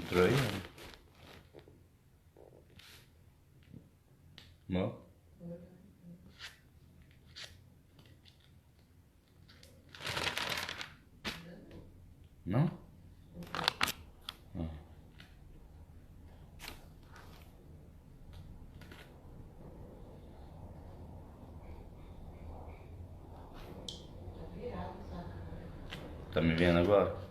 Entrou aí? Não? Não? Tá me vendo agora?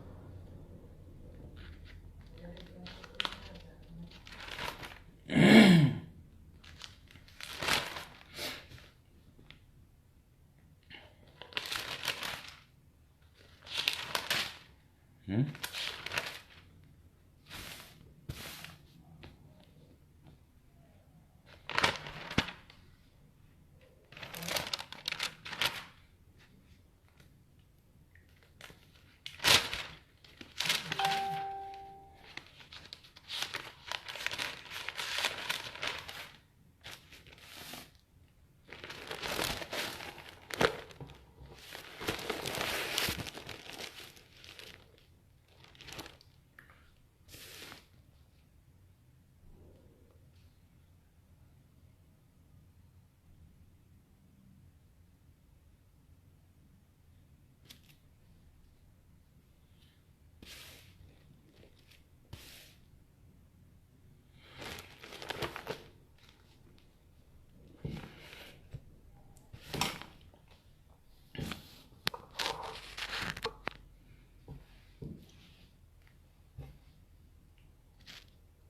Hum?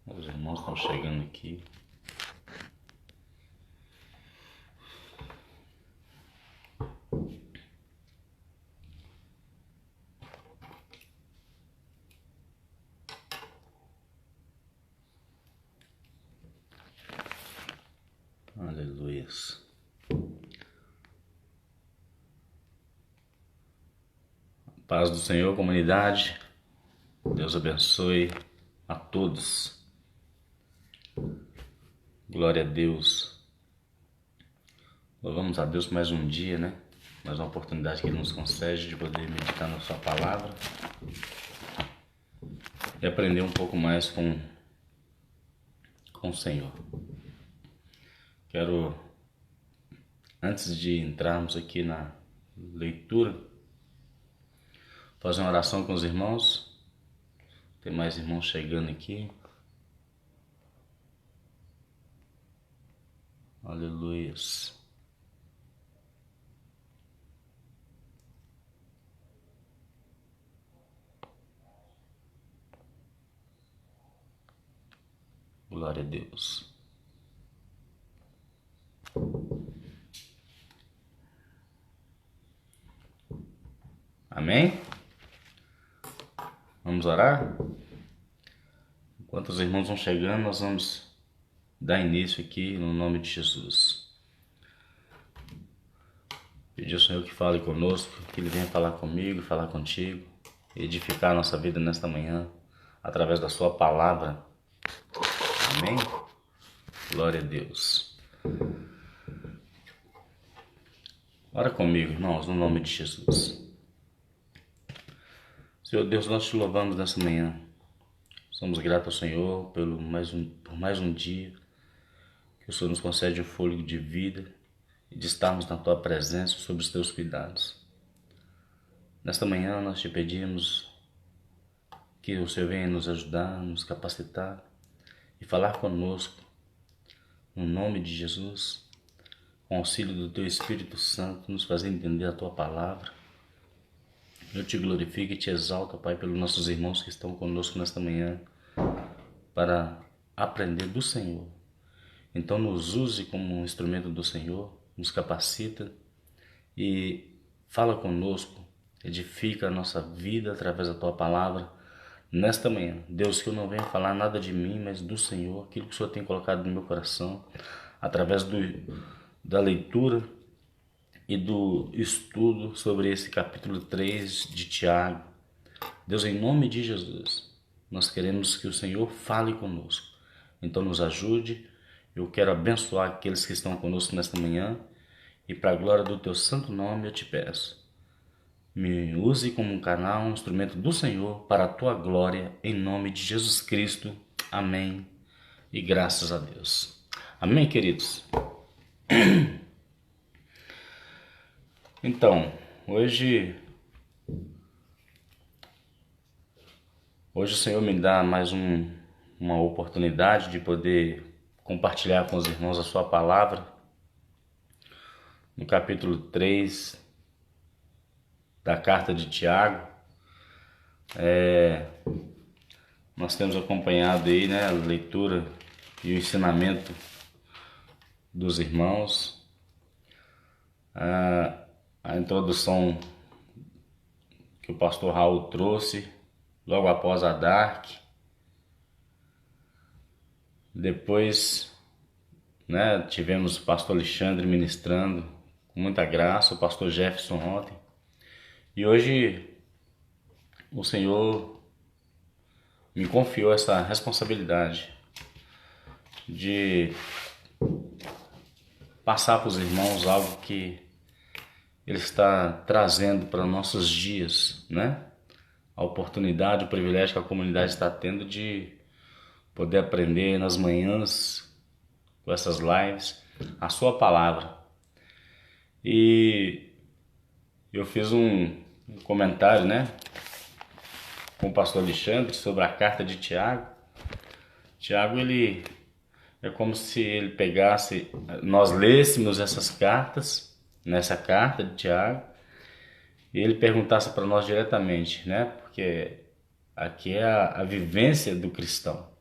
Os irmãos estão chegando aqui. Aleluias. Paz do Senhor, comunidade. Deus abençoe a todos. Glória a Deus. Louvamos a Deus por mais um dia, né? Mais uma oportunidade que Ele nos concede de poder meditar na Sua palavra e aprender um pouco mais com o Senhor. Quero, antes de entrarmos aqui na leitura, fazer uma oração com os irmãos. Tem mais irmãos chegando aqui. Aleluias. Glória a Deus. Amém? Vamos orar? Enquanto os irmãos vão chegando, nós vamos dar início aqui no nome de Jesus. Pedir ao Senhor que fale conosco, que Ele venha falar comigo, falar contigo, edificar a nossa vida nesta manhã, através da Sua palavra. Amém? Glória a Deus. Ora comigo, irmãos, no nome de Jesus. Senhor Deus, nós te louvamos nessa manhã. Somos gratos ao Senhor por mais um dia que o Senhor nos concede o fôlego de vida e de estarmos na Tua presença sob os Teus cuidados. Nesta manhã nós te pedimos que o Senhor venha nos ajudar, nos capacitar e falar conosco, no nome de Jesus, com auxílio do Teu Espírito Santo, nos fazer entender a Tua palavra. Eu te glorifico e te exalto, Pai, pelos nossos irmãos que estão conosco nesta manhã, para aprender do Senhor. Então nos use como um instrumento do Senhor, nos capacita e fala conosco, edifica a nossa vida através da Tua palavra nesta manhã. Deus, que eu não venha falar nada de mim, mas do Senhor, aquilo que o Senhor tem colocado no meu coração, através da leitura e do estudo sobre esse capítulo 3 de Tiago. Deus, em nome de Jesus, nós queremos que o Senhor fale conosco. Então nos ajude. Eu quero abençoar aqueles que estão conosco nesta manhã e para a glória do Teu santo nome eu te peço. me use como um canal, um instrumento do Senhor para a tua glória, em nome de Jesus Cristo. Amém. E graças a Deus. Amém, queridos? Então, hoje o Senhor me dá mais uma oportunidade de poder compartilhar com os irmãos a sua palavra. No capítulo 3 da carta de Tiago, nós temos acompanhado aí, né, a leitura e o ensinamento dos irmãos, a introdução que o pastor Raul trouxe logo após a Dark. Depois, né, tivemos o pastor Alexandre ministrando com muita graça, o pastor Jefferson ontem. E hoje o Senhor me confiou essa responsabilidade de passar para os irmãos algo que Ele está trazendo para nossos dias, né? A oportunidade, o privilégio que a comunidade está tendo de poder aprender nas manhãs, com essas lives, a sua palavra. E eu fiz um comentário, né, com o pastor Alexandre sobre a carta de Tiago. Tiago, ele é como se ele pegasse, nós lêssemos essas cartas, nessa carta de Tiago, e ele perguntasse para nós diretamente, né, porque aqui é a vivência do cristão.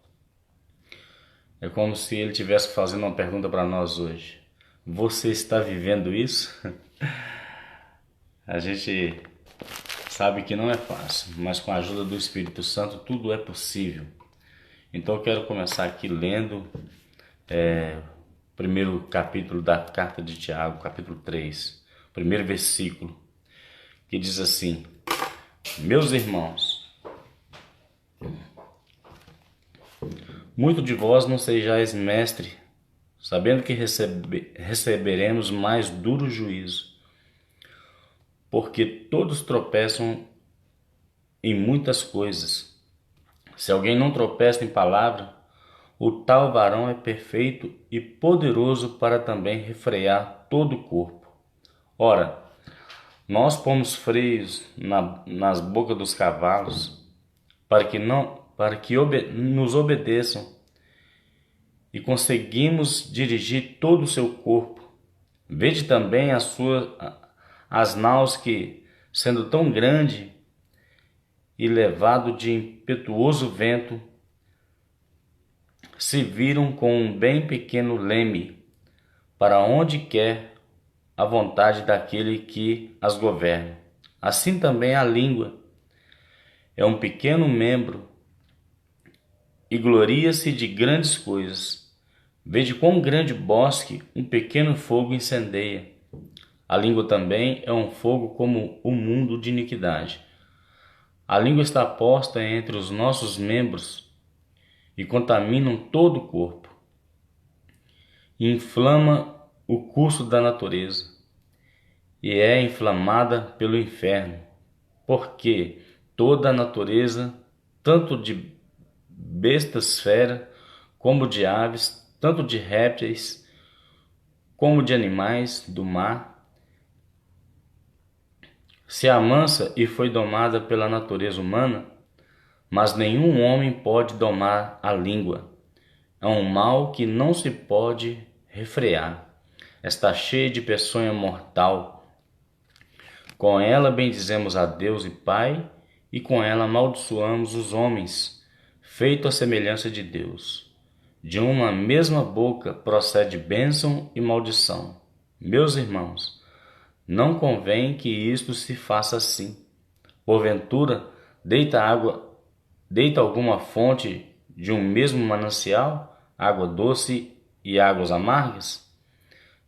É como se ele estivesse fazendo uma pergunta para nós hoje. Você está vivendo isso? A gente sabe que não é fácil, mas com a ajuda do Espírito Santo tudo é possível. Então eu quero começar aqui lendo o primeiro capítulo da carta de Tiago, capítulo 3, primeiro versículo, que diz assim: Meus irmãos, muito de vós não sejais mestre, sabendo que receberemos mais duro juízo, porque todos tropeçam em muitas coisas. Se alguém não tropeça em palavra, o tal varão é perfeito e poderoso para também refrear todo o corpo. Ora, nós pomos freios nas bocas dos cavalos, para que nos obedeçam, e conseguimos dirigir todo o seu corpo. Vede também as naus que, sendo tão grande e levado de impetuoso vento, se viram com um bem pequeno leme, para onde quer a vontade daquele que as governa. Assim também a língua é um pequeno membro e gloria-se de grandes coisas. Vede quão grande bosque um pequeno fogo incendeia. A língua também é um fogo como o mundo de iniquidade. A língua está posta entre os nossos membros e contamina todo o corpo, e inflama o curso da natureza, e é inflamada pelo inferno, porque toda a natureza, tanto de bestas feras, como de aves, tanto de répteis, como de animais do mar, se amansa e foi domada pela natureza humana, mas nenhum homem pode domar a língua. É um mal que não se pode refrear. Está cheia de peçonha mortal. Com ela bendizemos a Deus e Pai, e com ela amaldiçoamos os homens, feito à semelhança de Deus. De uma mesma boca procede bênção e maldição. Meus irmãos, não convém que isto se faça assim. Porventura, deita alguma fonte de um mesmo manancial, água doce e águas amargas?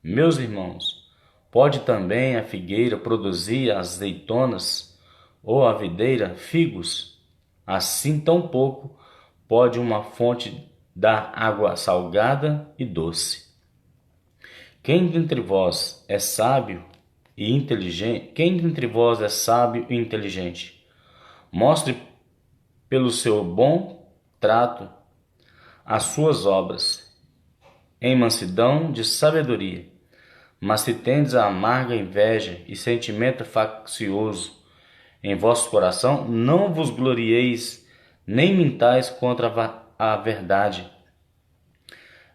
Meus irmãos, pode também a figueira produzir azeitonas, ou a videira figos? Assim tampouco pode uma fonte dar água salgada e doce. Quem dentre vós é sábio e inteligente? Quem entre vós é sábio e inteligente? Mostre pelo seu bom trato as suas obras, em mansidão de sabedoria. Mas se tendes a amarga inveja e sentimento faccioso em vosso coração, não vos glorieis, nem mintais contra a verdade.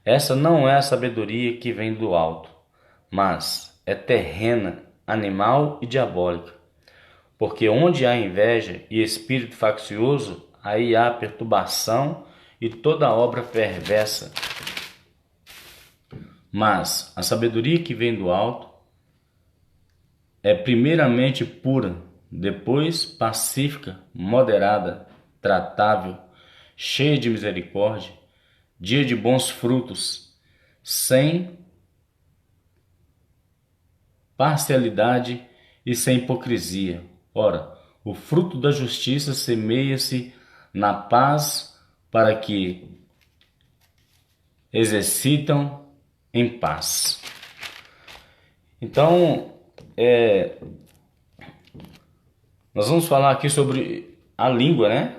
Essa não é a sabedoria que vem do alto, mas é terrena, animal e diabólica. Porque onde há inveja e espírito faccioso, aí há perturbação e toda obra perversa. Mas a sabedoria que vem do alto é primeiramente pura, depois pacífica, moderada, tratável, cheia de misericórdia, dia de bons frutos, sem parcialidade e sem hipocrisia. Ora, o fruto da justiça semeia-se na paz para que exercitam em paz. Então, nós vamos falar aqui sobre a língua, né?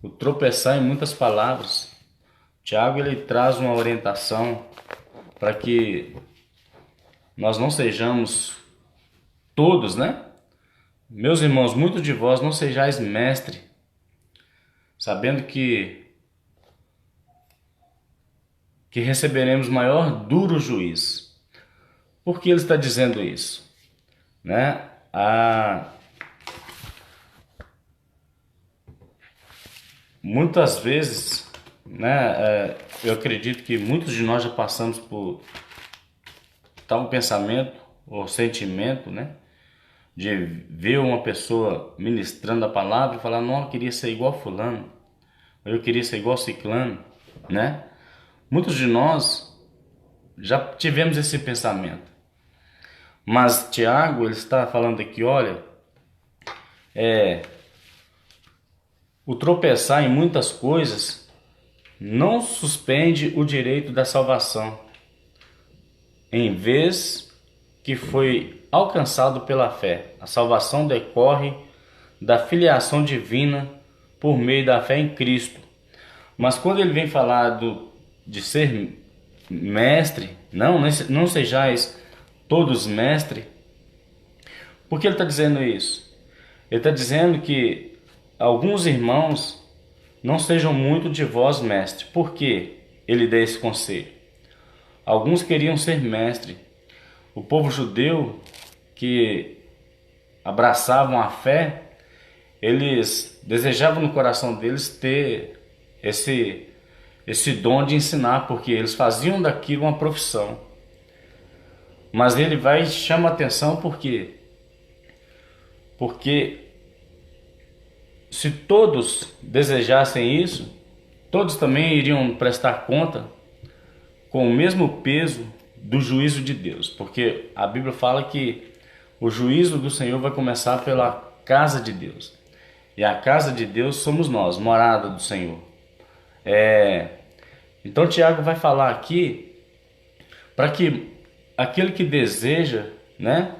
O tropeçar em muitas palavras. Tiago, ele traz uma orientação para que nós não sejamos todos, né? Meus irmãos, muitos de vós não sejais mestre, sabendo que receberemos maior duro juiz. Por que ele está dizendo isso? Né? Muitas vezes, né, eu acredito que muitos de nós já passamos por tal pensamento ou sentimento, né, de ver uma pessoa ministrando a palavra e falar: não, eu queria ser igual fulano, eu queria ser igual ciclano, né? Muitos de nós já tivemos esse pensamento. Mas Tiago, ele está falando aqui, olha, o tropeçar em muitas coisas não suspende o direito da salvação, em vez que foi alcançado pela fé. A salvação decorre da filiação divina por meio da fé em Cristo. Mas quando ele vem falar de ser mestre, não sejais todos mestres, por que ele está dizendo isso? Ele está dizendo que alguns irmãos não sejam muito de vós mestre. Por que ele dá esse conselho? Alguns queriam ser mestre. O povo judeu que abraçavam a fé, eles desejavam no coração deles ter esse dom de ensinar, porque eles faziam daquilo uma profissão. Mas ele vai e chama a atenção porque se todos desejassem isso, todos também iriam prestar conta com o mesmo peso do juízo de Deus, porque a Bíblia fala que o juízo do Senhor vai começar pela casa de Deus, e a casa de Deus somos nós, morada do Senhor. Então Tiago vai falar aqui para que aquele que deseja, né,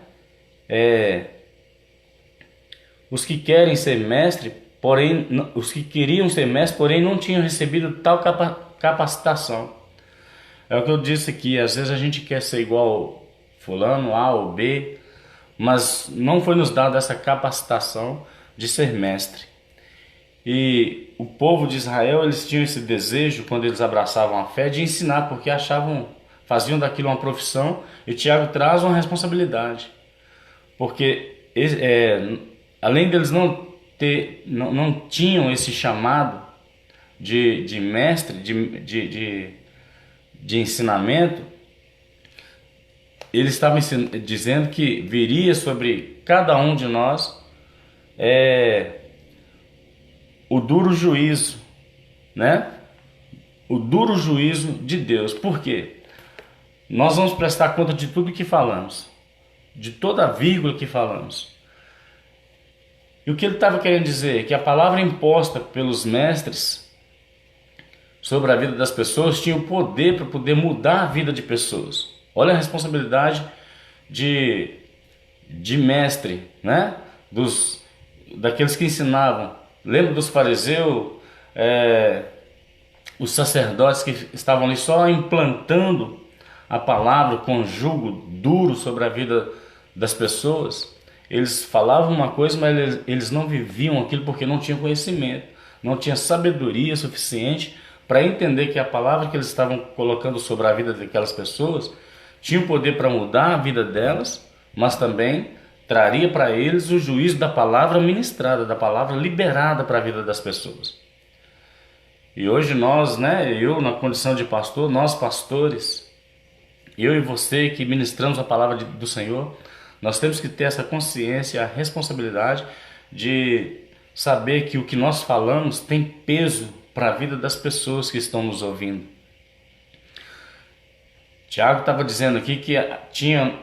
os que querem ser mestre, porém os que queriam ser mestre, porém não tinham recebido tal capacitação. É o que eu disse aqui, às vezes a gente quer ser igual fulano, A ou B, mas não foi nos dado essa capacitação de ser mestre. E o povo de Israel, eles tinham esse desejo, quando eles abraçavam a fé, de ensinar, porque faziam daquilo uma profissão, e Tiago traz uma responsabilidade. Porque além deles não tinham esse chamado de mestre, de ensinamento, eles estavam dizendo que viria sobre cada um de nós o duro juízo, né? O duro juízo de Deus. Por quê? Nós vamos prestar conta de tudo que falamos, de toda a vírgula que falamos. E o que ele estava querendo dizer? Que a palavra imposta pelos mestres sobre a vida das pessoas tinha o poder para poder mudar a vida de pessoas. Olha a responsabilidade de de mestre, né? Daqueles que ensinavam. Lembra dos fariseus, os sacerdotes que estavam ali só implantando a palavra com jugo duro sobre a vida das pessoas. Eles falavam uma coisa, mas eles não viviam aquilo porque não tinham conhecimento, não tinham sabedoria suficiente para entender que a palavra que eles estavam colocando sobre a vida daquelas pessoas tinha o poder para mudar a vida delas, mas também traria para eles o juízo da palavra ministrada, da palavra liberada para a vida das pessoas. E hoje nós, né, eu na condição de pastor, nós pastores, eu e você que ministramos a palavra do Senhor, nós temos que ter essa consciência, a responsabilidade de saber que o que nós falamos tem peso para a vida das pessoas que estão nos ouvindo. Tiago estava dizendo aqui que tinha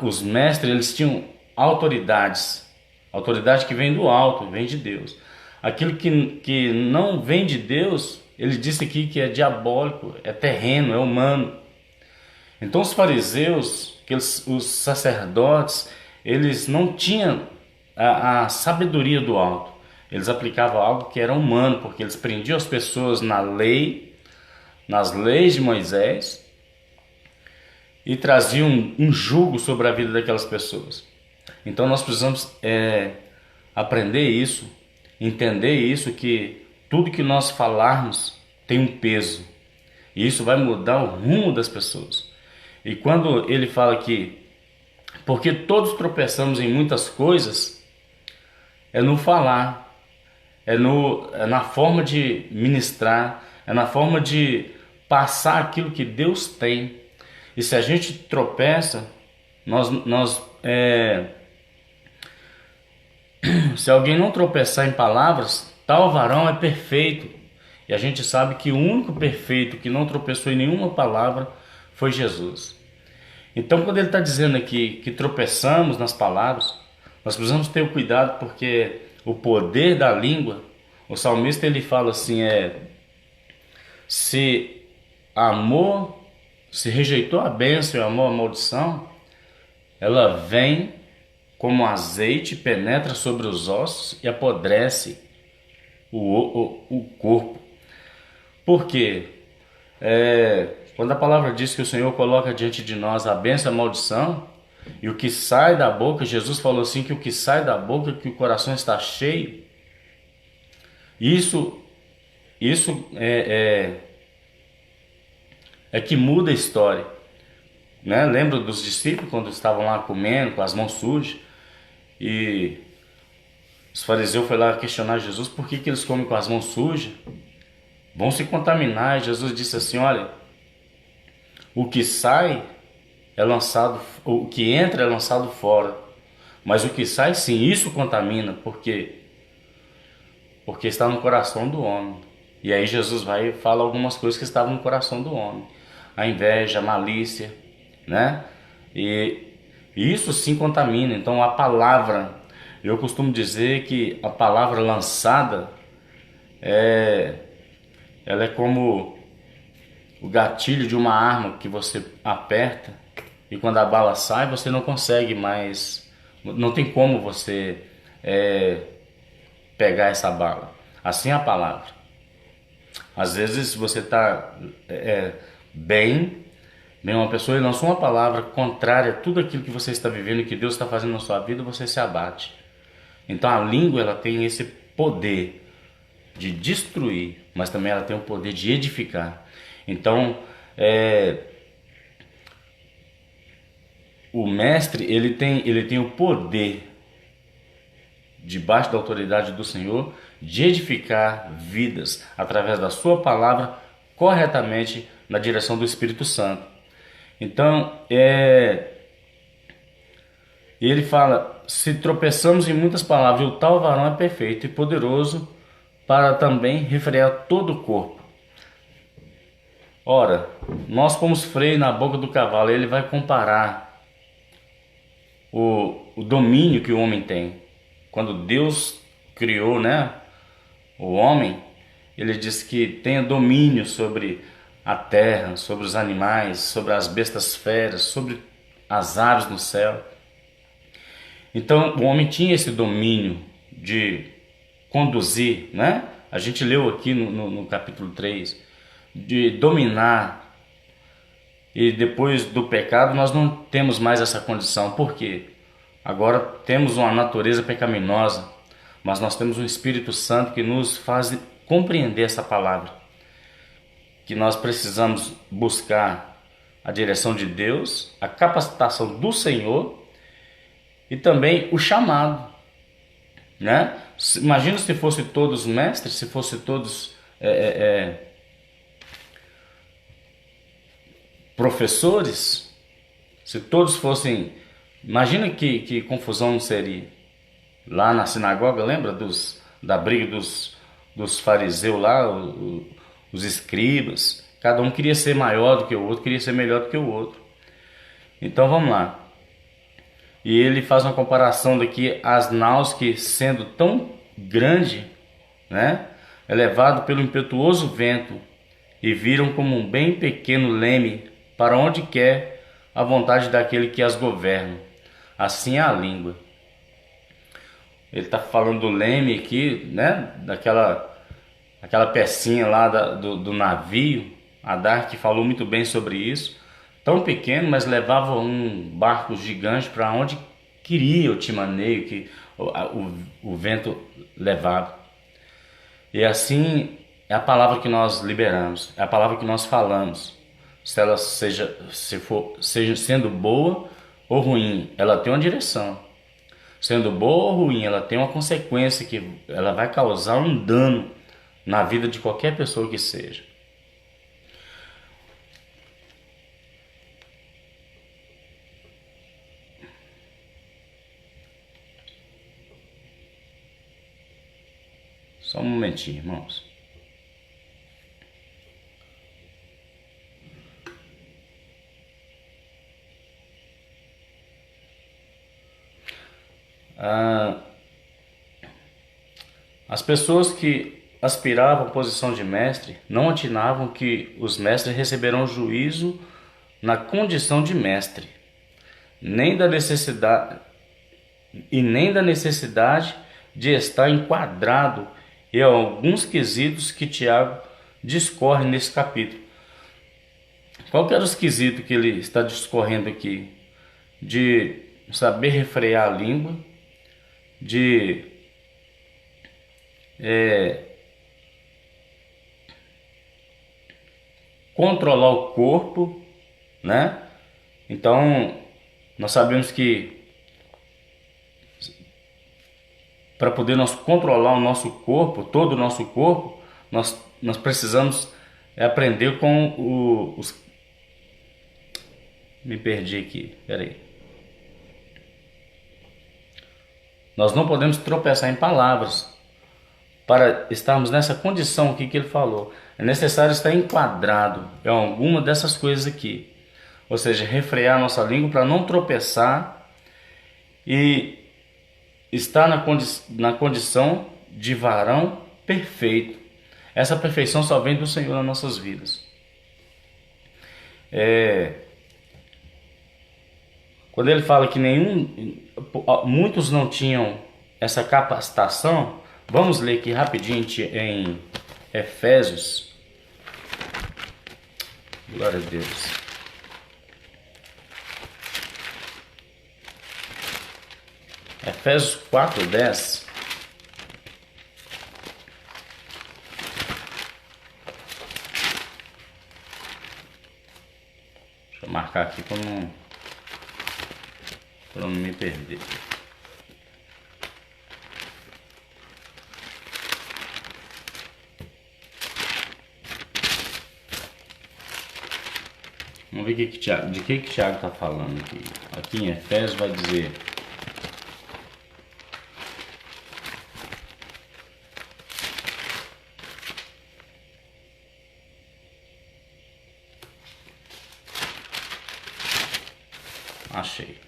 os mestres, eles tinham autoridades, autoridade que vem do alto, vem de Deus. Aquilo que não vem de Deus, ele disse aqui que é diabólico, é terreno, é humano. Então os fariseus, os sacerdotes, eles não tinham a sabedoria do alto. Eles aplicavam algo que era humano, porque eles prendiam as pessoas na lei, nas leis de Moisés, e traziam um jugo sobre a vida daquelas pessoas. Então nós precisamos aprender isso, entender isso, que tudo que nós falarmos tem um peso, e isso vai mudar o rumo das pessoas. E quando ele fala que porque todos tropeçamos em muitas coisas, é no falar, é na forma de ministrar, é na forma de passar aquilo que Deus tem. E se a gente tropeça, se alguém não tropeçar em palavras, tal varão é perfeito. E a gente sabe que o único perfeito que não tropeçou em nenhuma palavra foi Jesus. Então, quando ele está dizendo aqui que tropeçamos nas palavras, nós precisamos ter o cuidado, porque o poder da língua, o salmista ele fala assim, se rejeitou a bênção e amou a maldição, ela vem como azeite, penetra sobre os ossos e apodrece o corpo. Por quê? Quando a palavra diz que o Senhor coloca diante de nós a bênção e a maldição, e o que sai da boca, Jesus falou assim, que o que sai da boca, que o coração está cheio, isso é que muda a história, né? Lembra dos discípulos quando estavam lá comendo com as mãos sujas, e os fariseus foram lá questionar Jesus por que eles comem com as mãos sujas, vão se contaminar. E Jesus disse assim, olha, o que sai é lançado, o que entra é lançado fora, mas o que sai sim, isso contamina, porque está no coração do homem. E aí Jesus vai e fala algumas coisas que estavam no coração do homem, a inveja, a malícia, né? E isso sim contamina. Então a palavra, eu costumo dizer que a palavra lançada ela é como o gatilho de uma arma que você aperta, e quando a bala sai você não consegue mais, não tem como você pegar essa bala. Assim é a palavra. Às vezes você está bem, uma pessoa e lançou uma palavra contrária a tudo aquilo que você está vivendo e que Deus está fazendo na sua vida, você se abate. Então a língua ela tem esse poder de destruir, mas também ela tem o poder de edificar. Então o mestre ele tem o poder, debaixo da autoridade do Senhor, de edificar vidas através da sua palavra, corretamente na direção do Espírito Santo. Então ele fala, se tropeçamos em muitas palavras, o tal varão é perfeito e poderoso para também refrear todo o corpo. Ora, nós pomos freio na boca do cavalo. Ele vai comparar o domínio que o homem tem. Quando Deus criou, né, o homem, ele disse que tenha domínio sobre a terra, sobre os animais, sobre as bestas feras, sobre as aves no céu. Então o homem tinha esse domínio de conduzir, né? A gente leu aqui no capítulo 3, de dominar. E depois do pecado nós não temos mais essa condição. Por quê? Agora temos uma natureza pecaminosa, mas nós temos um Espírito Santo que nos faz compreender essa palavra, que nós precisamos buscar a direção de Deus, a capacitação do Senhor e também o chamado, né? Imagina se fosse todos mestres, se fosse todos professores, se todos fossem... Imagina que confusão não seria. Lá na sinagoga, lembra da briga dos fariseus lá, os escribas? Cada um queria ser maior do que o outro, queria ser melhor do que o outro. Então vamos lá. E ele faz uma comparação daqui, as naus que sendo tão grande, né, é levado pelo impetuoso vento, e viram como um bem pequeno leme para onde quer a vontade daquele que as governa. Assim é a língua. Ele está falando do leme aqui, né, aquela pecinha lá do navio. A Dark falou muito bem sobre isso. Tão pequeno, mas levava um barco gigante para onde queria o timaneio que o vento levava. E assim é a palavra que nós liberamos, é a palavra que nós falamos. Se ela seja sendo boa ou ruim, ela tem uma direção. Sendo boa ou ruim, ela tem uma consequência que ela vai causar um dano na vida de qualquer pessoa que seja. Só um momentinho, irmãos. As pessoas que aspiravam à posição de mestre não atinavam que os mestres receberão juízo na condição de mestre, nem da necessidade de estar enquadrado em alguns quesitos que Tiago discorre nesse capítulo. Qual que era os quesitos que ele está discorrendo aqui? De saber refrear a língua, de controlar o corpo, né? Então, nós sabemos que para poder nós controlar o nosso corpo, todo o nosso corpo, nós precisamos aprender com os... Me perdi aqui, peraí. Nós não podemos tropeçar em palavras. Para estarmos nessa condição aqui que ele falou, é necessário estar enquadrado em alguma dessas coisas aqui. Ou seja, refrear a nossa língua para não tropeçar e estar na condição de varão perfeito. Essa perfeição só vem do Senhor nas nossas vidas. Quando ele fala que muitos não tinham essa capacitação, vamos ler aqui rapidinho em Efésios. Glória a Deus. Efésios 4:10. Deixa eu marcar aqui para não me perder. Vamos ver de que Tiago está falando aqui. Aqui em Efésios vai dizer: achei.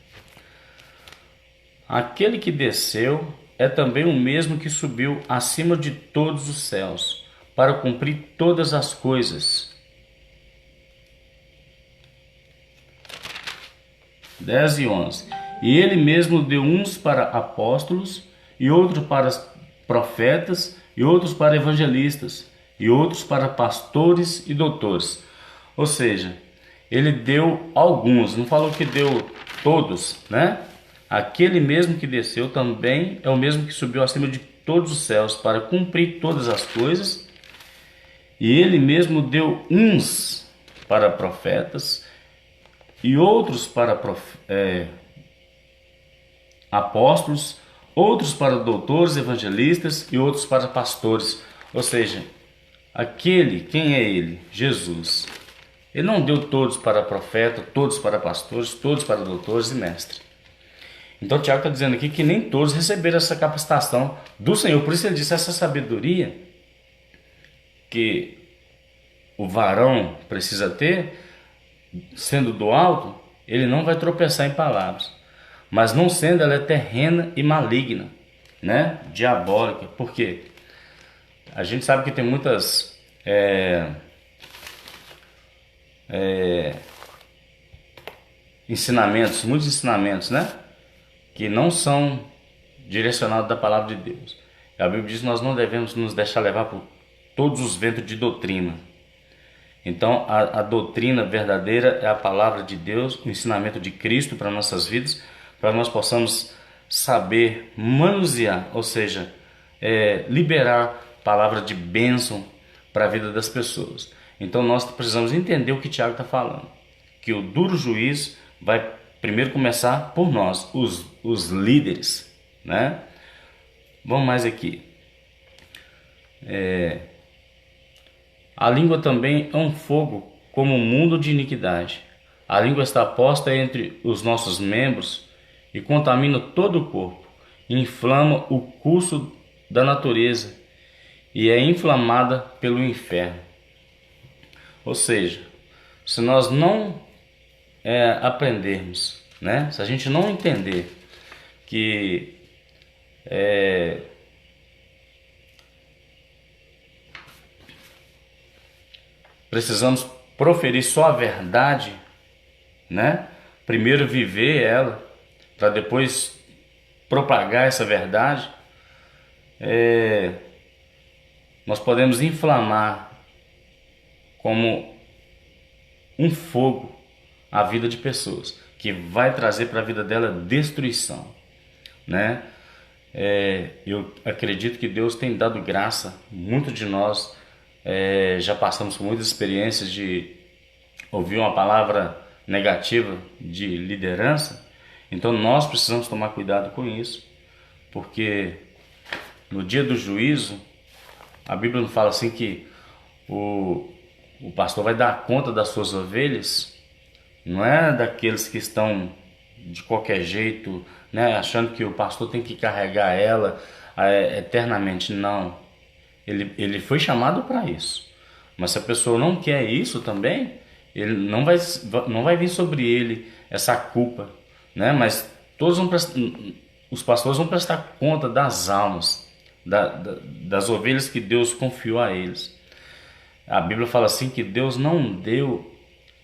Aquele que desceu é também o mesmo que subiu acima de todos os céus, para cumprir todas as coisas. 10 e 11. E ele mesmo deu uns para apóstolos, e outros para profetas, e outros para evangelistas, e outros para pastores e doutores. Ou seja, ele deu alguns, não falou que deu todos, né? Aquele mesmo que desceu também é o mesmo que subiu acima de todos os céus para cumprir todas as coisas. E ele mesmo deu uns para profetas, e outros para apóstolos, outros para doutores, evangelistas e outros para pastores. Ou seja, quem é ele? Jesus. Ele não deu todos para profeta, todos para pastores, todos para doutores e mestres. Então Tiago está dizendo aqui que nem todos receberam essa capacitação do Senhor. Por isso ele disse, essa sabedoria que o varão precisa ter, sendo do alto, ele não vai tropeçar em palavras. Mas não sendo, ela é terrena e maligna, né? Diabólica. Por quê? A gente sabe que tem muitas muitos ensinamentos, né? Que não são direcionados da palavra de Deus. A Bíblia diz que nós não devemos nos deixar levar por todos os ventos de doutrina. Então, a doutrina verdadeira é a palavra de Deus, o ensinamento de Cristo para nossas vidas, para nós possamos saber manusear, ou seja, liberar palavra de bênção para a vida das pessoas. Então, nós precisamos entender o que Tiago está falando, que o duro juízo vai primeiro começar por nós, os líderes, né? Vamos mais aqui. A língua também é um fogo como um mundo de iniquidade. A língua está posta entre os nossos membros e contamina todo o corpo, inflama o curso da natureza e é inflamada pelo inferno. Ou seja, se nós não aprendermos, né? Se a gente não entender que precisamos proferir só a verdade, né? Primeiro viver ela, para depois propagar essa verdade, nós podemos inflamar como um fogo a vida de pessoas, que vai trazer para a vida dela destruição, né? Eu acredito que Deus tem dado graça. Muitos de nós já passamos por muitas experiências de ouvir uma palavra negativa de liderança. Então nós precisamos tomar cuidado com isso, porque no dia do juízo, a Bíblia não fala assim que o pastor vai dar conta das suas ovelhas. Não é daqueles que estão de qualquer jeito, né, achando que o pastor tem que carregar ela eternamente. Não, ele foi chamado para isso. Mas se a pessoa não quer isso também, ele não vai vir sobre ele essa culpa, né? Mas os pastores vão prestar conta das almas, das ovelhas que Deus confiou a eles. A Bíblia fala assim que Deus não deu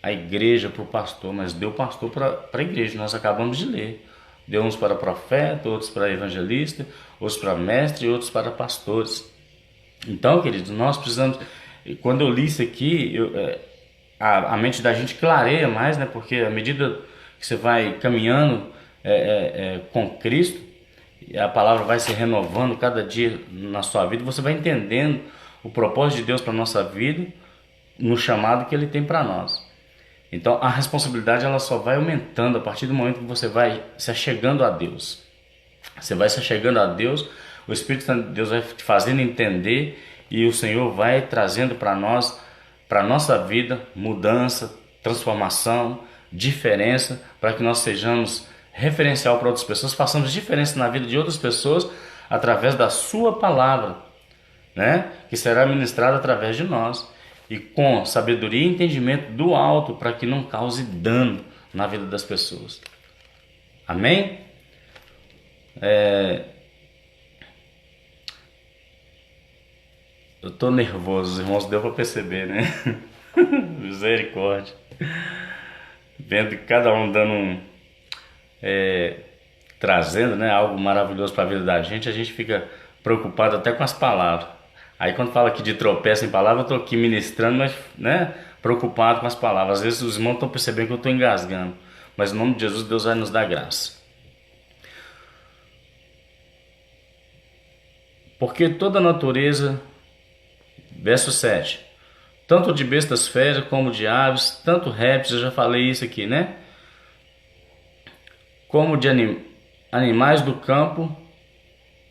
a igreja para o pastor, mas deu o pastor para a igreja. Nós acabamos de ler. Deu uns para profeta, outros para evangelista, outros para mestre e outros para pastores. Então, queridos, nós precisamos... Quando eu li isso aqui, a mente da gente clareia mais, né? Porque à medida que você vai caminhando com Cristo, a palavra vai se renovando cada dia na sua vida, você vai entendendo o propósito de Deus para a nossa vida, no chamado que Ele tem para nós. Então a responsabilidade ela só vai aumentando a partir do momento que você vai se achegando a Deus. Você vai se achegando a Deus, o Espírito Santo de Deus vai te fazendo entender e o Senhor vai trazendo para nós, para a nossa vida, mudança, transformação, diferença, para que nós sejamos referencial para outras pessoas, façamos diferença na vida de outras pessoas através da sua palavra, né? Que será ministrada através de nós. E com sabedoria e entendimento do alto, para que não cause dano na vida das pessoas. Amém? Eu tô nervoso, os irmãos deu para perceber, né? Misericórdia. Vendo cada um dando trazendo, né, algo maravilhoso para a vida da gente, a gente fica preocupado até com as palavras. Aí quando fala aqui de tropeço em palavra, eu estou aqui ministrando, mas, né, preocupado com as palavras. Às vezes os irmãos estão percebendo que eu estou engasgando, mas no nome de Jesus, Deus vai nos dar graça. Porque toda a natureza, verso 7, tanto de bestas feras como de aves, tanto répteis, eu já falei isso aqui, né? Como de animais do campo,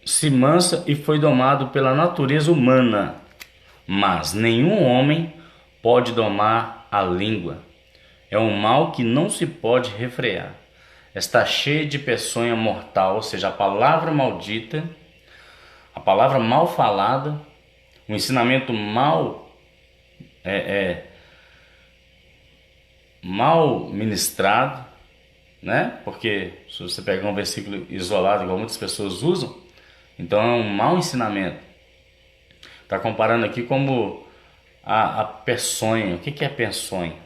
se mansa e foi domado pela natureza humana. Mas nenhum homem pode domar a língua. É um mal que não se pode refrear. Está cheia de peçonha mortal, ou seja, a palavra maldita, a palavra mal falada, o ensinamento mal mal ministrado, né? Porque se você pegar um versículo isolado, igual muitas pessoas usam, então é um mau ensinamento. Está comparando aqui como a peçonha. O que é peçonha?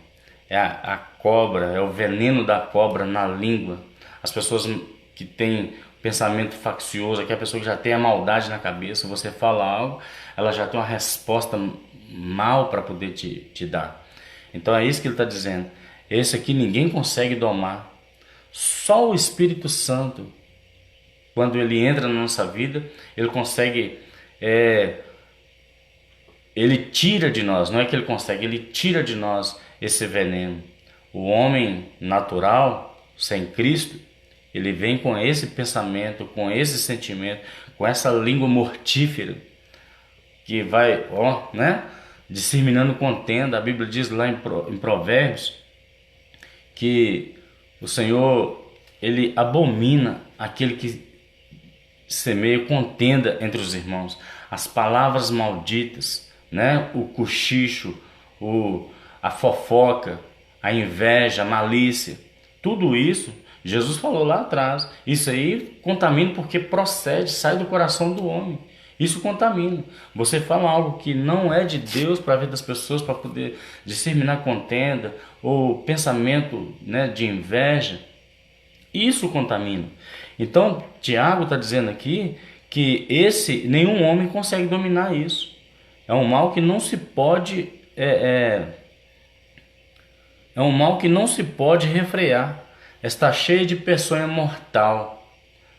É a cobra, é o veneno da cobra na língua. As pessoas que têm pensamento faccioso, que é a pessoa que já tem a maldade na cabeça, você fala algo, ela já tem uma resposta mal para poder te dar. Então é isso que ele está dizendo. Esse aqui ninguém consegue domar. Só o Espírito Santo, quando ele entra na nossa vida, ele consegue, ele tira de nós, não é que ele consegue, ele tira de nós esse veneno. O homem natural, sem Cristo, ele vem com esse pensamento, com esse sentimento, com essa língua mortífera, que vai, né, disseminando contenda. A Bíblia diz lá em Provérbios que o Senhor, ele abomina aquele que semeia contenda entre os irmãos. As palavras malditas, né? O cochicho, a fofoca, a inveja, a malícia, tudo isso, Jesus falou lá atrás. Isso aí contamina porque procede, sai do coração do homem. Isso contamina. Você fala algo que não é de Deus para a vida das pessoas, para poder disseminar contenda ou pensamento, né, de inveja. Isso contamina. Então, Tiago está dizendo aqui que nenhum homem consegue dominar isso. É um mal que não se pode um mal que não se pode refrear. Está cheio de peçonha mortal,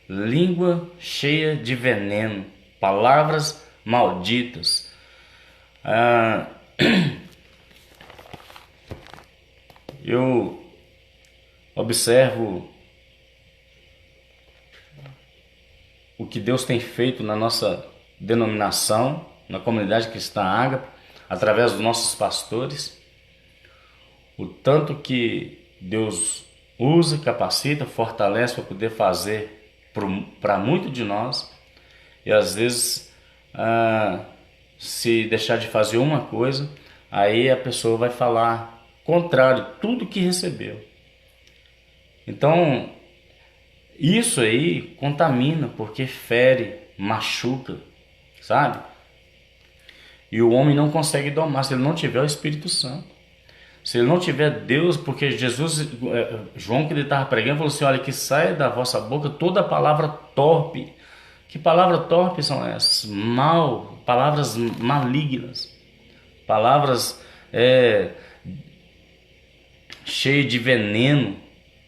língua cheia de veneno, palavras malditas. Eu observo o que Deus tem feito na nossa denominação, na comunidade cristã Ágape, através dos nossos pastores, o tanto que Deus usa, capacita, fortalece para poder fazer para muito de nós. E às vezes, se deixar de fazer uma coisa, aí a pessoa vai falar contrário, tudo que recebeu. Então, isso aí contamina, porque fere, machuca, sabe? E o homem não consegue domar se ele não tiver o Espírito Santo. Se ele não tiver Deus, porque Jesus, João, que ele estava pregando, falou assim: olha, que saia da vossa boca toda palavra torpe. Que palavras torpes são essas? Palavras malignas, palavras cheias de veneno,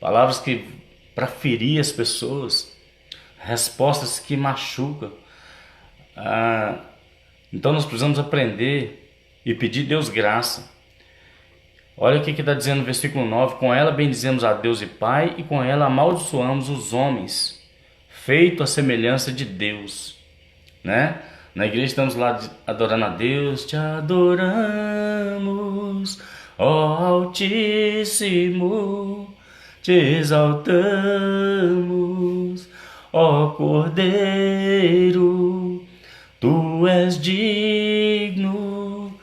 palavras que para ferir as pessoas, respostas que machucam. Então nós precisamos aprender e pedir a Deus graça. Olha o que está dizendo no versículo 9: com ela bendizemos a Deus e Pai, e com ela amaldiçoamos os homens, feito a semelhança de Deus, né? Na igreja estamos lá adorando a Deus. Te adoramos, ó Altíssimo, te exaltamos, ó Cordeiro, tu és digno,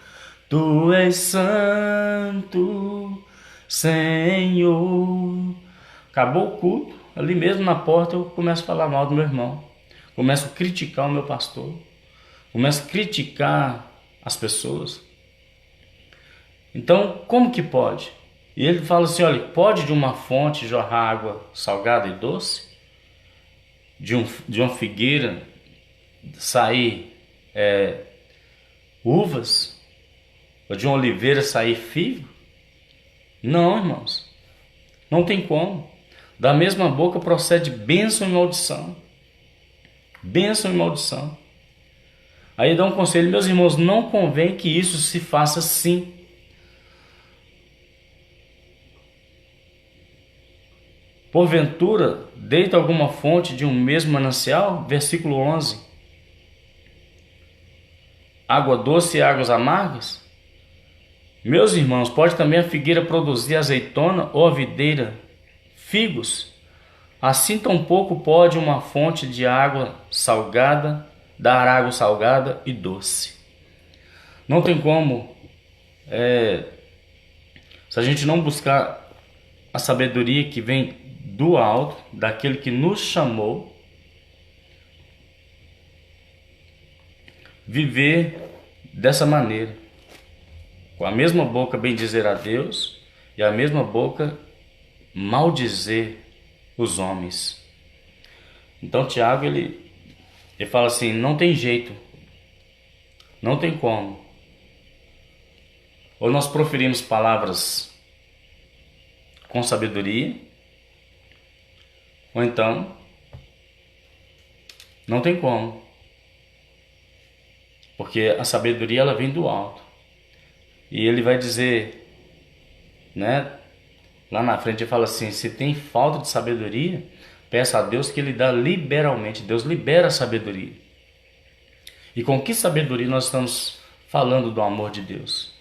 tu és santo, Senhor. Acabou o culto, ali mesmo na porta eu começo a falar mal do meu irmão, começo a criticar o meu pastor, começo a criticar as pessoas. Então, como que pode? E ele fala assim: olha, pode de uma fonte jorrar água salgada e doce? de uma figueira sair uvas? Ou de uma oliveira sair figo? Não, irmãos. Não tem como. Da mesma boca procede bênção e maldição. Bênção e maldição. Aí dá um conselho, meus irmãos, não convém que isso se faça assim. Porventura, deita alguma fonte de um mesmo manancial? Versículo 11. Água doce e águas amargas? Meus irmãos, pode também a figueira produzir azeitona ou a videira figos? Assim tampouco pode uma fonte de água salgada dar água salgada e doce. Não tem como, se a gente não buscar a sabedoria que vem do alto, daquele que nos chamou, viver dessa maneira, com a mesma boca bendizer a Deus e a mesma boca maldizer os homens. Então Tiago ele fala assim, não tem jeito, não tem como. Ou nós proferimos palavras com sabedoria, ou então não tem como, porque a sabedoria ela vem do alto. E ele vai dizer, né, lá na frente ele fala assim, se tem falta de sabedoria, peça a Deus que Ele dá liberalmente. Deus libera a sabedoria. E com que sabedoria nós estamos falando do amor de Deus?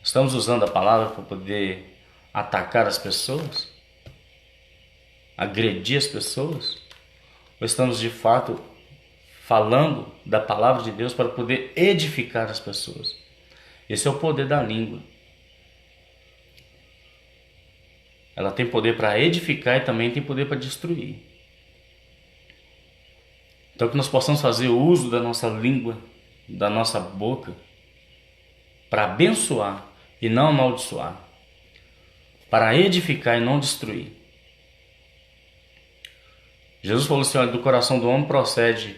Estamos usando a palavra para poder atacar as pessoas? Agredir as pessoas? Ou estamos de fato falando da palavra de Deus para poder edificar as pessoas? Esse é o poder da língua. Ela tem poder para edificar e também tem poder para destruir. Então que nós possamos fazer uso da nossa língua, da nossa boca, para abençoar e não amaldiçoar, para edificar e não destruir. Jesus falou assim, olha, do coração do homem procede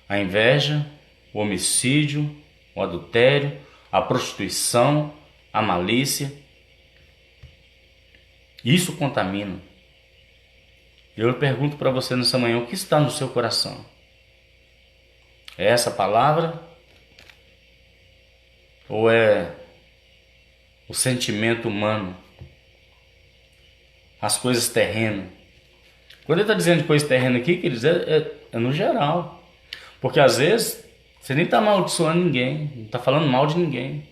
a inveja, o homicídio, o adultério, a prostituição, a malícia. Isso contamina. Eu pergunto para você nessa manhã, o que está no seu coração? É essa palavra? Ou é o sentimento humano? As coisas terrenas? Quando ele está dizendo de coisa terrena aqui, quer dizer, é no geral. Porque às vezes você nem está amaldiçoando ninguém, não está falando mal de ninguém.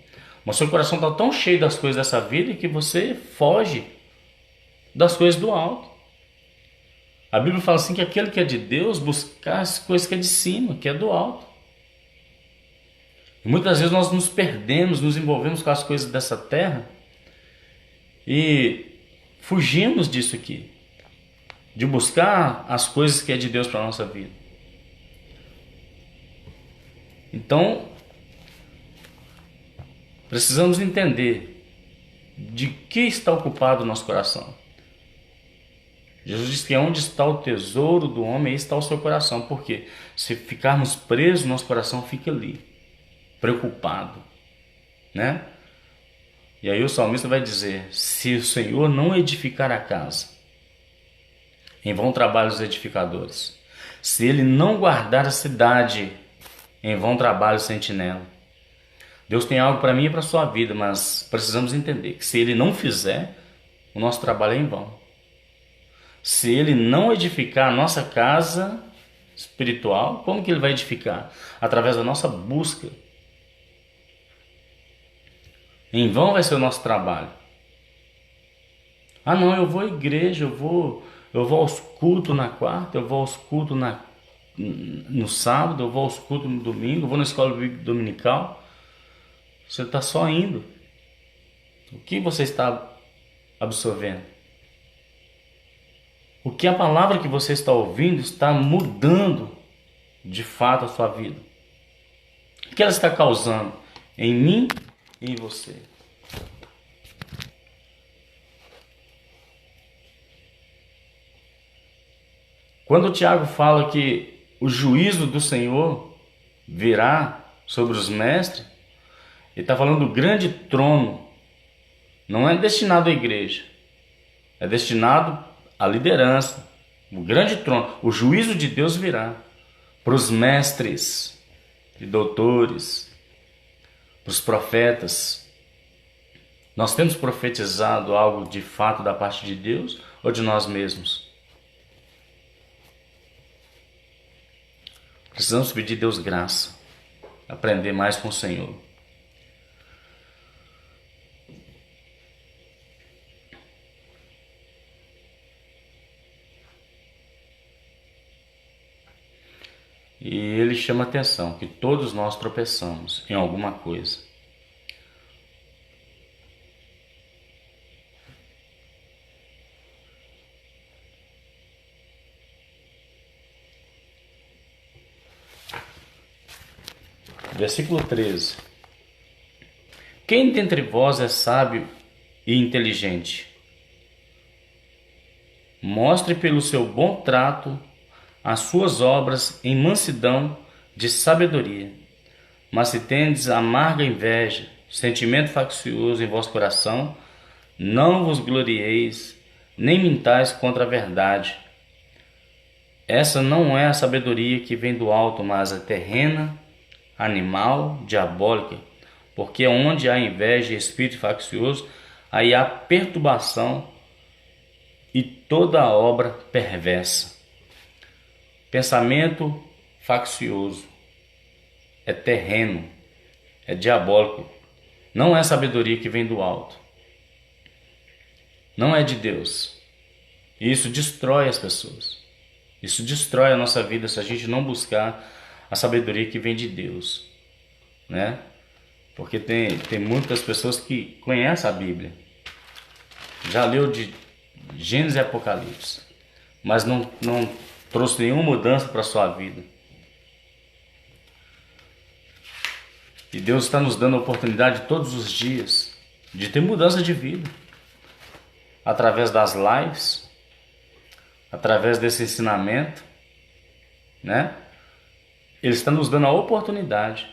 Mas seu coração está tão cheio das coisas dessa vida que você foge das coisas do alto. A Bíblia fala assim que aquele que é de Deus buscar as coisas que é de cima, que é do alto. E muitas vezes nós nos perdemos, nos envolvemos com as coisas dessa terra e fugimos disso aqui, de buscar as coisas que é de Deus para a nossa vida. Então, precisamos entender de que está ocupado o nosso coração. Jesus diz que onde está o tesouro do homem, aí está o seu coração. Por quê? Se ficarmos presos, nosso coração fica ali, preocupado, né? E aí o salmista vai dizer, se o Senhor não edificar a casa, em vão trabalham os edificadores. Se Ele não guardar a cidade, em vão trabalha o sentinela. Deus tem algo para mim e para a sua vida, mas precisamos entender que se Ele não fizer, o nosso trabalho é em vão. Se Ele não edificar a nossa casa espiritual, como que Ele vai edificar? Através da nossa busca. Em vão vai ser o nosso trabalho. Ah não, eu vou à igreja, eu vou aos cultos na quarta, eu vou aos cultos no sábado, eu vou aos cultos no domingo, eu vou na escola bíblica dominical. Você está só indo. O que você está absorvendo? O que a palavra que você está ouvindo está mudando de fato a sua vida? O que ela está causando em mim e em você? Quando o Tiago fala que o juízo do Senhor virá sobre os mestres, ele está falando do grande trono. Não é destinado à igreja, é destinado à liderança. O grande trono, o juízo de Deus virá para os mestres e doutores, para os profetas. Nós temos profetizado algo de fato da parte de Deus ou de nós mesmos? Precisamos pedir a Deus graça, aprender mais com o Senhor. E ele chama a atenção que todos nós tropeçamos em alguma coisa. Versículo 13. Quem dentre vós é sábio e inteligente? Mostre pelo seu bom trato as suas obras em mansidão de sabedoria. Mas se tendes amarga inveja, sentimento faccioso em vosso coração, não vos glorieis, nem mintais contra a verdade. Essa não é a sabedoria que vem do alto, mas a terrena, animal, diabólica, porque onde há inveja e espírito faccioso, aí há perturbação e toda obra perversa. Pensamento faccioso é terreno, é diabólico, não é sabedoria que vem do alto, não é de Deus. E isso destrói as pessoas, isso destrói a nossa vida se a gente não buscar a sabedoria que vem de Deus, né? Porque tem muitas pessoas que conhecem a Bíblia, já leu de Gênesis e Apocalipse, mas não trouxe nenhuma mudança para a sua vida. E Deus está nos dando a oportunidade todos os dias de ter mudança de vida, através das lives, através desse ensinamento, né? Ele está nos dando a oportunidade.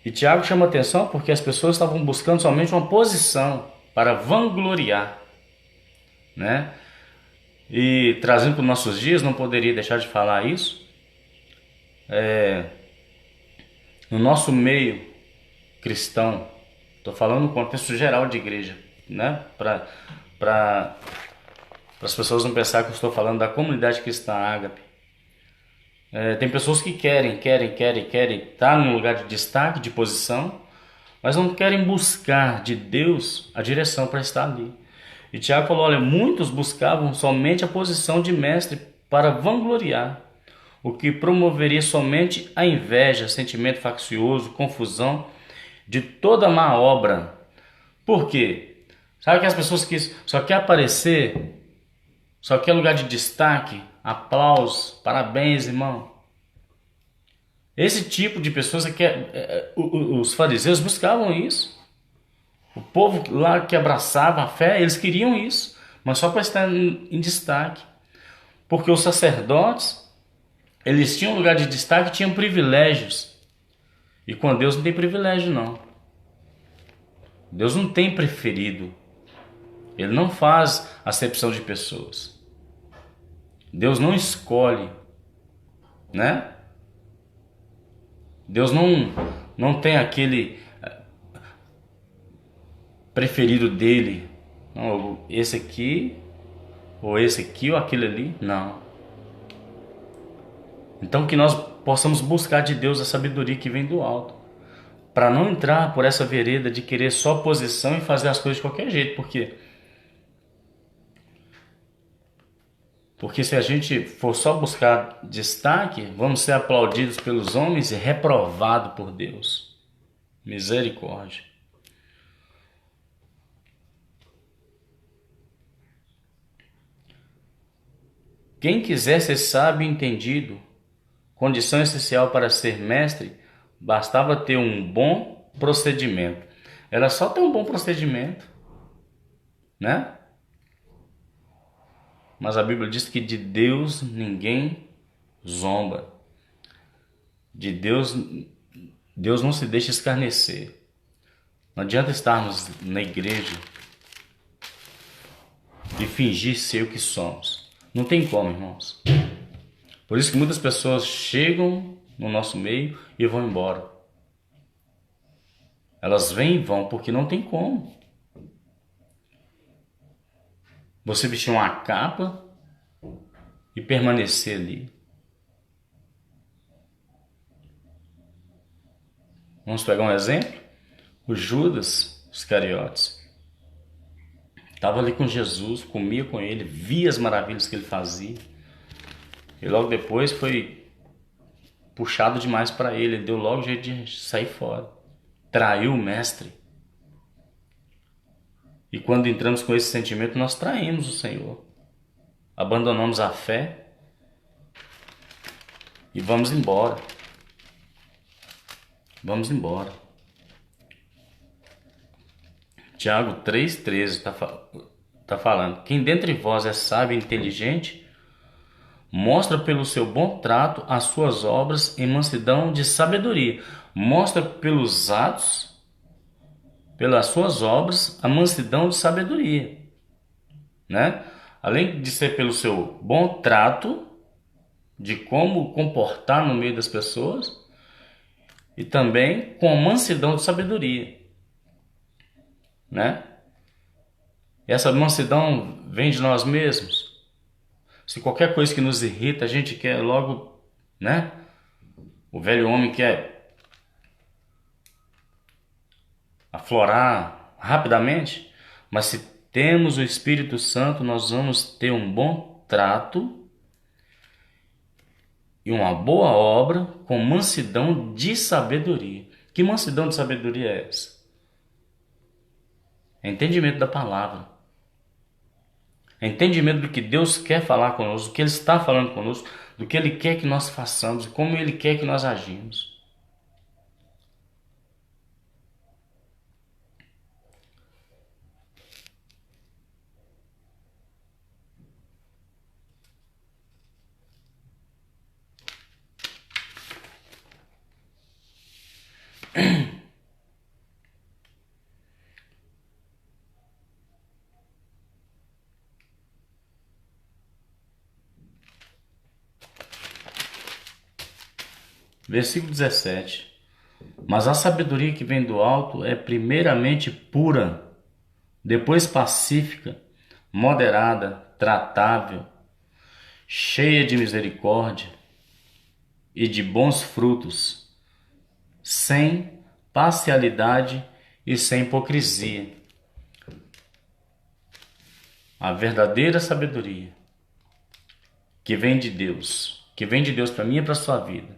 E Tiago chama atenção porque as pessoas estavam buscando somente uma posição para vangloriar, né? E trazendo para os nossos dias, não poderia deixar de falar isso. No nosso meio cristão, estou falando no contexto geral de igreja, né? Para as pessoas não pensarem que eu estou falando da comunidade cristã Ágape. Tem pessoas que querem estar num lugar de destaque, de posição, mas não querem buscar de Deus a direção para estar ali. E Tiago falou, olha, muitos buscavam somente a posição de mestre para vangloriar, o que promoveria somente a inveja, sentimento faccioso, confusão de toda má obra. Por quê? Sabe que as pessoas que só querem aparecer, só quer lugar de destaque, aplausos, parabéns, irmão. Esse tipo de pessoas é que os fariseus buscavam isso. O povo lá que abraçava a fé, eles queriam isso, mas só para estar em destaque. Porque os sacerdotes, eles tinham lugar de destaque, tinham privilégios. E com Deus não tem privilégio, não. Deus não tem preferido. Ele não faz acepção de pessoas. Deus não escolhe, né? Deus não tem aquele preferido dele. Não, esse aqui, ou aquele ali. Não. Então que nós possamos buscar de Deus a sabedoria que vem do alto, para não entrar por essa vereda de querer só posição e fazer as coisas de qualquer jeito. Porque se a gente for só buscar destaque, vamos ser aplaudidos pelos homens e reprovados por Deus. Misericórdia. Quem quiser ser sábio e entendido, condição essencial para ser mestre, bastava ter um bom procedimento. Era só ter um bom procedimento, né? mas a Bíblia diz que de Deus ninguém zomba. De Deus, Deus não se deixa escarnecer. Não adianta estarmos na igreja e fingir ser o que somos. Não tem como, irmãos. Por isso que muitas pessoas chegam no nosso meio e vão embora. Elas vêm e vão porque não tem como. Você vestir uma capa e permanecer ali. Vamos pegar um exemplo? O Judas Iscariotes estava ali com Jesus, comia com ele, via as maravilhas que ele fazia. E logo depois foi puxado demais para ele. Ele deu logo jeito de sair fora. Traiu o mestre. E quando entramos com esse sentimento, nós traímos o Senhor. Abandonamos a fé e vamos embora. Vamos embora. Tiago 3,13 tá falando: quem dentre vós é sábio e inteligente, mostra pelo seu bom trato as suas obras em mansidão de sabedoria. Mostra pelos atos, pelas suas obras, a mansidão de sabedoria, né? Além de ser pelo seu bom trato, de como comportar no meio das pessoas, e também com a mansidão de sabedoria, né? Essa mansidão vem de nós mesmos. Se qualquer coisa que nos irrita, a gente quer logo, né? O velho homem quer aflorar rapidamente, mas se temos o Espírito Santo, nós vamos ter um bom trato e uma boa obra com mansidão de sabedoria. Que mansidão de sabedoria é essa? É entendimento da palavra. É entendimento do que Deus quer falar conosco, do que Ele está falando conosco, do que Ele quer que nós façamos e como Ele quer que nós agimos. Versículo 17. Mas a sabedoria que vem do alto é primeiramente pura, depois pacífica, moderada, tratável, cheia de misericórdia e de bons frutos, sem parcialidade e sem hipocrisia. A verdadeira sabedoria que vem de Deus para mim e para a sua vida,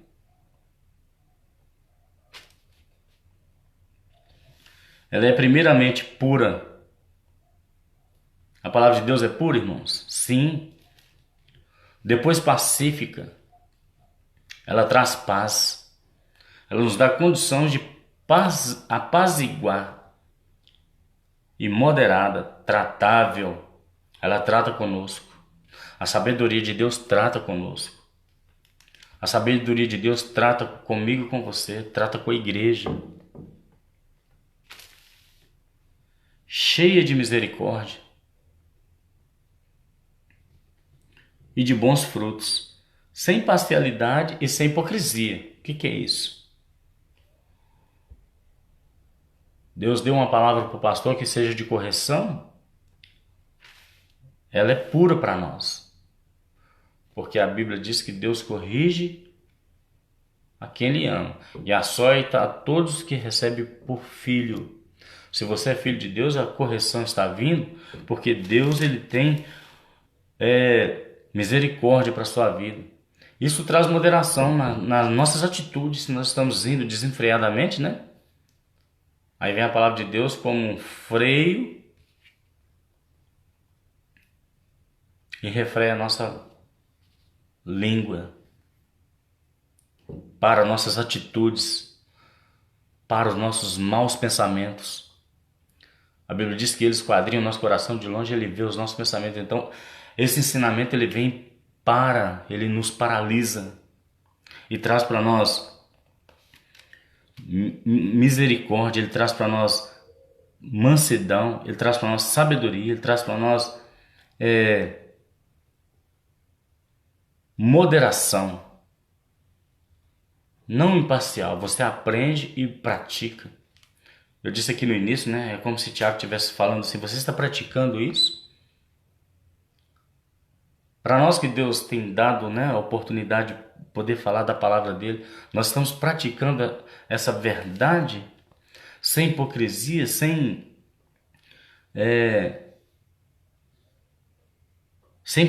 ela é primeiramente pura. A palavra de Deus é pura, irmãos? Sim. Depois pacífica. Ela traz paz. Ela nos dá condições de apaziguar. E moderada, tratável. Ela trata conosco. A sabedoria de Deus trata conosco. A sabedoria de Deus trata comigo e com você. Trata com a igreja. Cheia de misericórdia e de bons frutos, sem parcialidade e sem hipocrisia. O que é isso? Deus deu uma palavra para o pastor que seja de correção, ela é pura para nós, porque a Bíblia diz que Deus corrige a quem Ele ama e açoita a todos que recebe por filho. Se você é filho de Deus, a correção está vindo, porque Deus ele tem misericórdia para a sua vida. Isso traz moderação nas nossas atitudes, se nós estamos indo desenfreadamente, né? Aí vem a palavra de Deus como um freio e refreia a nossa língua para nossas atitudes, para os nossos maus pensamentos. A Bíblia diz que Ele esquadrinha o nosso coração de longe, Ele vê os nossos pensamentos. Então, Esse ensinamento ele vem ele nos paralisa e traz para nós misericórdia, ele traz para nós mansidão, ele traz para nós sabedoria, ele traz para nós moderação, não imparcial. Você aprende e pratica. Eu disse aqui no início, né? É como se Tiago estivesse falando assim: você está praticando isso? Para nós que Deus tem dado, né, a oportunidade de poder falar da palavra dele, nós estamos praticando essa verdade sem hipocrisia, sem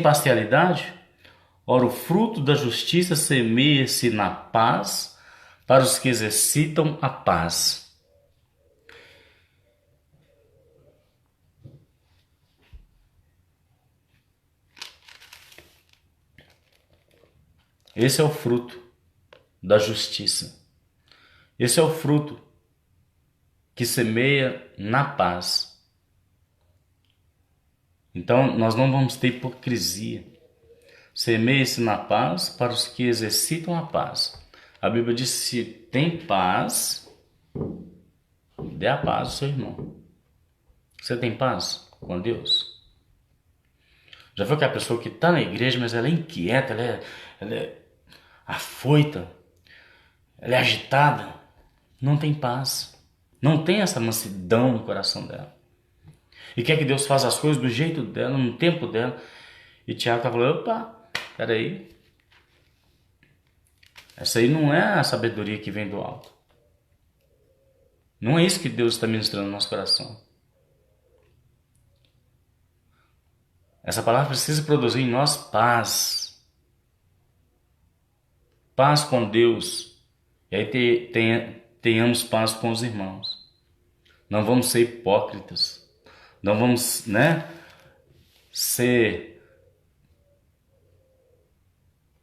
parcialidade? Ora, o fruto da justiça semeia-se na paz para os que exercitam a paz. Esse é o fruto da justiça. Esse é o fruto que semeia na paz. Então, nós não vamos ter hipocrisia. Semeia-se na paz para os que exercitam a paz. A Bíblia diz: se tem paz, dê a paz ao seu irmão. Você tem paz com Deus? Já viu que a pessoa que está na igreja, mas ela é inquieta, ela é afoita, ela é agitada, não tem paz, não tem essa mansidão no coração dela, e quer que Deus faça as coisas do jeito dela, no tempo dela. E Tiago está falando: opa, peraí, essa aí não é a sabedoria que vem do alto, não é isso que Deus está ministrando no nosso coração. Essa palavra precisa produzir em nós paz, paz com Deus, e aí tenhamos paz com os irmãos. Não vamos ser hipócritas, não vamos, ser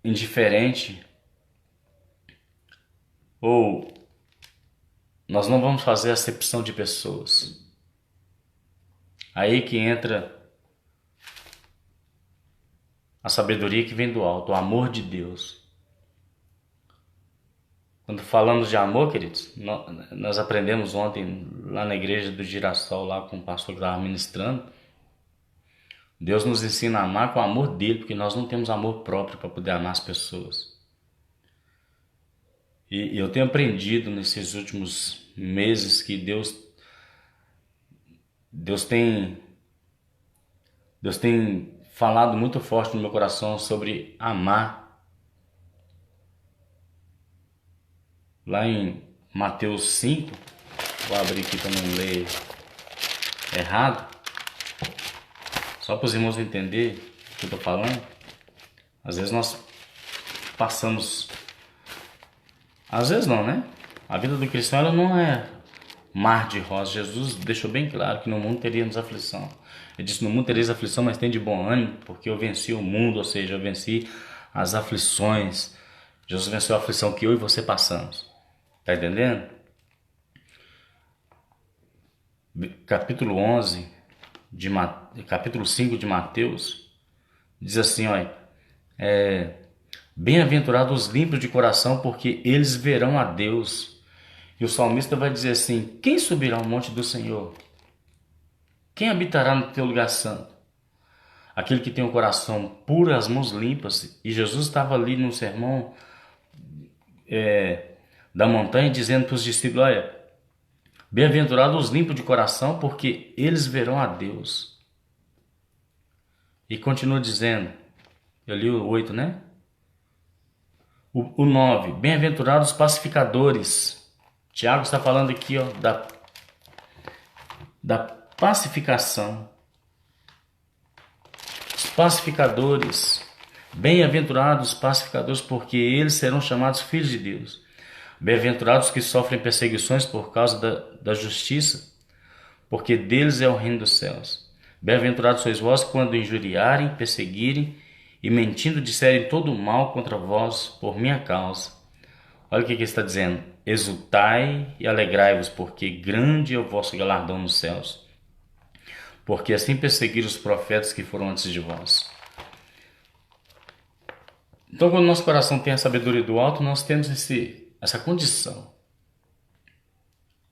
indiferente, ou nós não vamos fazer acepção de pessoas. Aí que entra a sabedoria que vem do alto, o amor de Deus. Quando falamos de amor, queridos, nós aprendemos ontem lá na igreja do Girassol, lá com o pastor que estava ministrando. Deus nos ensina a amar com o amor dele, porque nós não temos amor próprio para poder amar as pessoas. E eu tenho aprendido nesses últimos meses que Deus tem falado muito forte no meu coração sobre amar. Lá em Mateus 5, vou abrir aqui para não ler errado, só para os irmãos entenderem o que eu estou falando. Às vezes nós passamos, às vezes não, né? A vida do cristão ela não é mar de rosas. Jesus deixou bem claro que no mundo teríamos aflição. Ele disse: no mundo tereis aflição, mas tem de bom ânimo, porque eu venci o mundo, ou seja, eu venci as aflições. Jesus venceu a aflição que eu e você passamos. Tá entendendo? Capítulo 5 de Mateus diz assim, olha, bem-aventurados os limpos de coração, porque eles verão a Deus. E o salmista vai dizer assim: quem subirá ao monte do Senhor? Quem habitará no teu lugar santo? Aquele que tem o coração puro, as mãos limpas. E Jesus estava ali no sermão da montanha, dizendo para os discípulos: olha, bem-aventurados os limpos de coração, porque eles verão a Deus. E continua dizendo, eu li o 8, né? O 9, bem-aventurados os pacificadores. Tiago está falando aqui, ó, da pacificação. Os pacificadores, bem-aventurados os pacificadores, porque eles serão chamados filhos de Deus. Bem-aventurados que sofrem perseguições por causa da justiça, porque deles é o reino dos céus. Bem-aventurados sois vós quando injuriarem, perseguirem e mentindo disserem todo o mal contra vós por minha causa. Olha o que ele está dizendo: exultai e alegrai-vos, porque grande é o vosso galardão nos céus, porque assim perseguiram os profetas que foram antes de vós. Então, quando nosso coração tem a sabedoria do alto, nós temos essa condição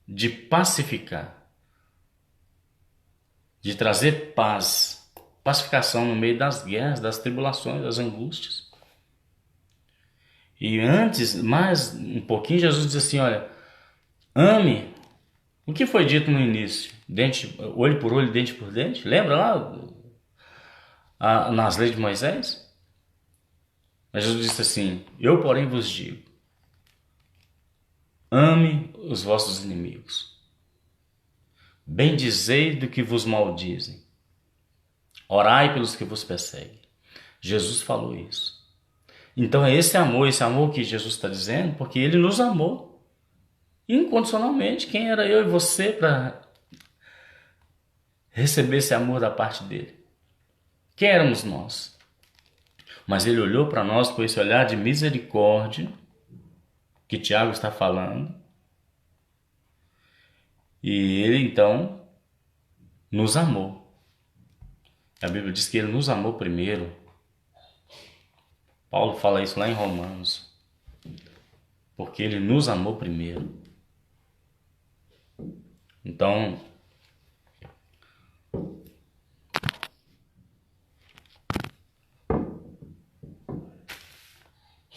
de pacificar, de trazer paz, pacificação no meio das guerras, das tribulações, das angústias. E antes, mais um pouquinho, Jesus diz assim, olha, ame. O que foi dito no início? Olho por olho, dente por dente? Lembra lá nas leis de Moisés? Mas Jesus disse assim, eu porém vos digo, ame os vossos inimigos, bendizei do que vos maldizem, orai pelos que vos perseguem. Jesus falou isso. Então é esse amor que Jesus está dizendo, porque ele nos amou incondicionalmente. Quem era eu e você para receber esse amor da parte dele? Quem éramos nós? Mas ele olhou para nós com esse olhar de misericórdia que Tiago está falando. E ele então nos amou. A Bíblia diz que ele nos amou primeiro. Paulo fala isso lá em Romanos. Porque ele nos amou primeiro.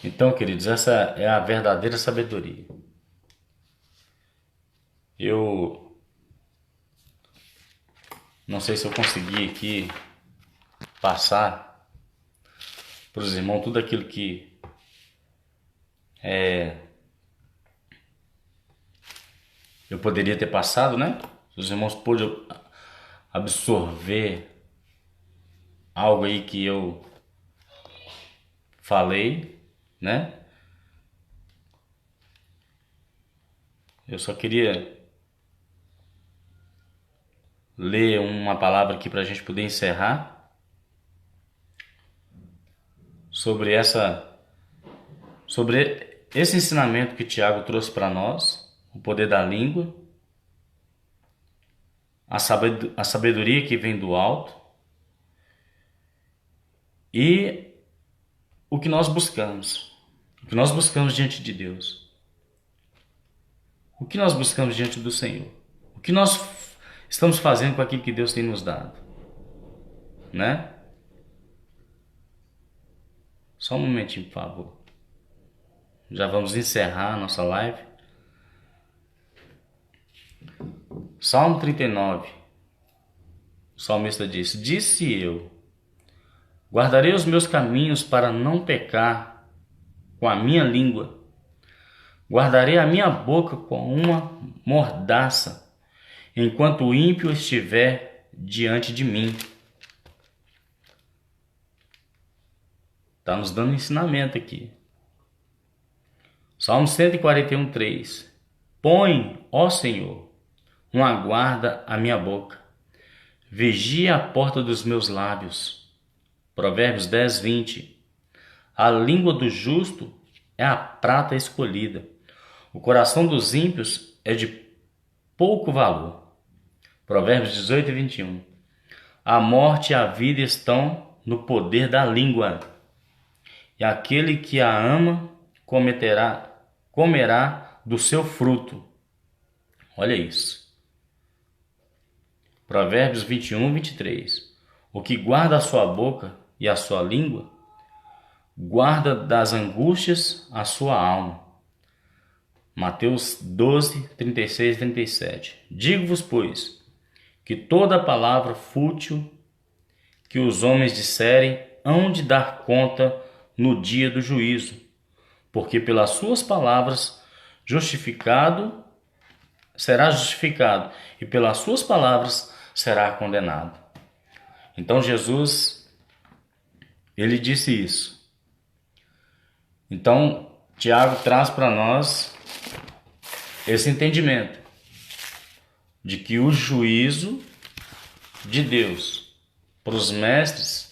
Então, queridos, essa é a verdadeira sabedoria. Eu não sei se eu consegui aqui passar para os irmãos tudo aquilo que eu poderia ter passado, né? Se os irmãos pôde absorver algo aí que eu falei, né? Eu só queria ler uma palavra aqui para a gente poder encerrar sobre esse ensinamento que Tiago trouxe para nós, o poder da língua, a sabedoria que vem do alto e o que nós buscamos diante de Deus, o que nós buscamos diante do Senhor, o que nós estamos fazendo com aquilo que Deus tem nos dado, né? Só um momentinho, por favor. Já vamos encerrar a nossa live. Salmo 39. O salmista disse: disse eu, guardarei os meus caminhos para não pecar com a minha língua. Guardarei a minha boca com uma mordaça, enquanto o ímpio estiver diante de mim. Está nos dando ensinamento aqui. Salmo 141, 3. Põe, ó Senhor, uma guarda à minha boca. Vigia a porta dos meus lábios. Provérbios 10, 20. A língua do justo é a prata escolhida. O coração dos ímpios é de pouco valor. Provérbios 18 e 21. A morte e a vida estão no poder da língua. E aquele que a ama comerá do seu fruto. Olha isso. Provérbios 21, 23. O que guarda a sua boca e a sua língua, guarda das angústias a sua alma. Mateus 12, 36 e 37. Digo-vos, pois, que toda palavra fútil que os homens disserem hão de dar conta no dia do juízo, porque pelas suas palavras será justificado, e pelas suas palavras será condenado. Então Jesus, ele disse isso. Então Tiago traz para nós esse entendimento de que o juízo de Deus para os mestres,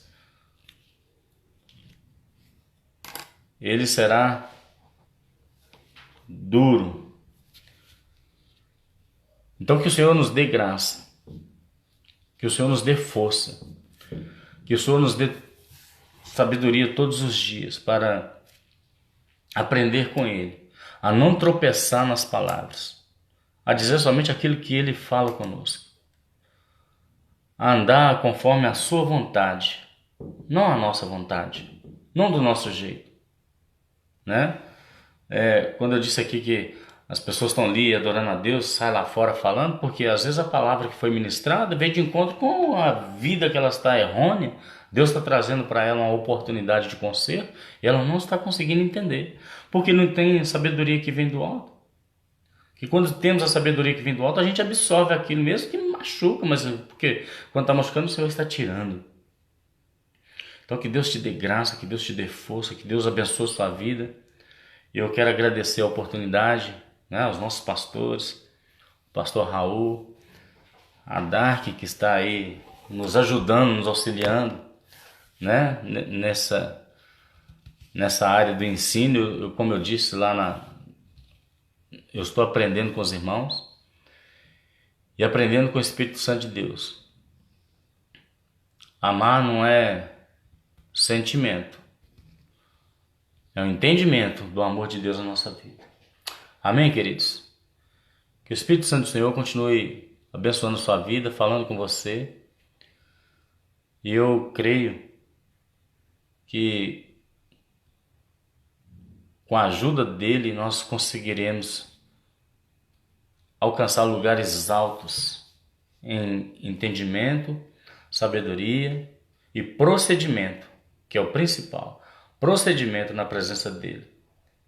ele será duro. Então que o Senhor nos dê graça, que o Senhor nos dê força, que o Senhor nos dê sabedoria todos os dias para aprender com Ele, a não tropeçar nas palavras, a dizer somente aquilo que Ele fala conosco, a andar conforme a sua vontade, não a nossa vontade, não do nosso jeito, né? Quando eu disse aqui que as pessoas estão ali adorando a Deus, sai lá fora falando, porque às vezes a palavra que foi ministrada vem de encontro com a vida que ela está errônea. Deus está trazendo para ela uma oportunidade de conserto e ela não está conseguindo entender, porque não tem sabedoria que vem do alto. Que quando temos a sabedoria que vem do alto, a gente absorve aquilo mesmo que machuca, mas porque quando está machucando, o Senhor está tirando. Então que Deus te dê graça, que Deus te dê força, que Deus abençoe a sua vida. E eu quero agradecer a oportunidade, né, aos nossos pastores, o pastor Raul, a Dark, que está aí nos ajudando, nos auxiliando, né, nessa área do ensino. Como eu disse eu estou aprendendo com os irmãos e aprendendo com o Espírito Santo de Deus. Amar não é sentimento, é um entendimento do amor de Deus na nossa vida. Amém, queridos? Que o Espírito Santo do Senhor continue abençoando a sua vida, falando com você. E eu creio que com a ajuda dele nós conseguiremos alcançar lugares altos em entendimento, sabedoria e procedimento, que é o principal. Procedimento na presença dele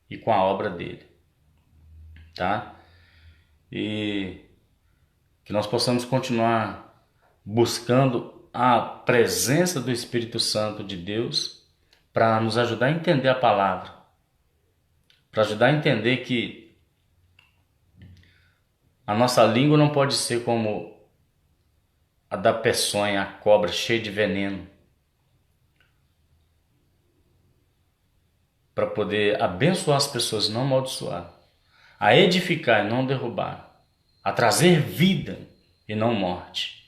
e com a obra dele, tá? E que nós possamos continuar buscando a presença do Espírito Santo de Deus para nos ajudar a entender a palavra, para ajudar a entender que a nossa língua não pode ser como a da peçonha, a cobra cheia de veneno, para poder abençoar as pessoas e não amaldiçoar, a edificar e não derrubar, a trazer vida e não morte.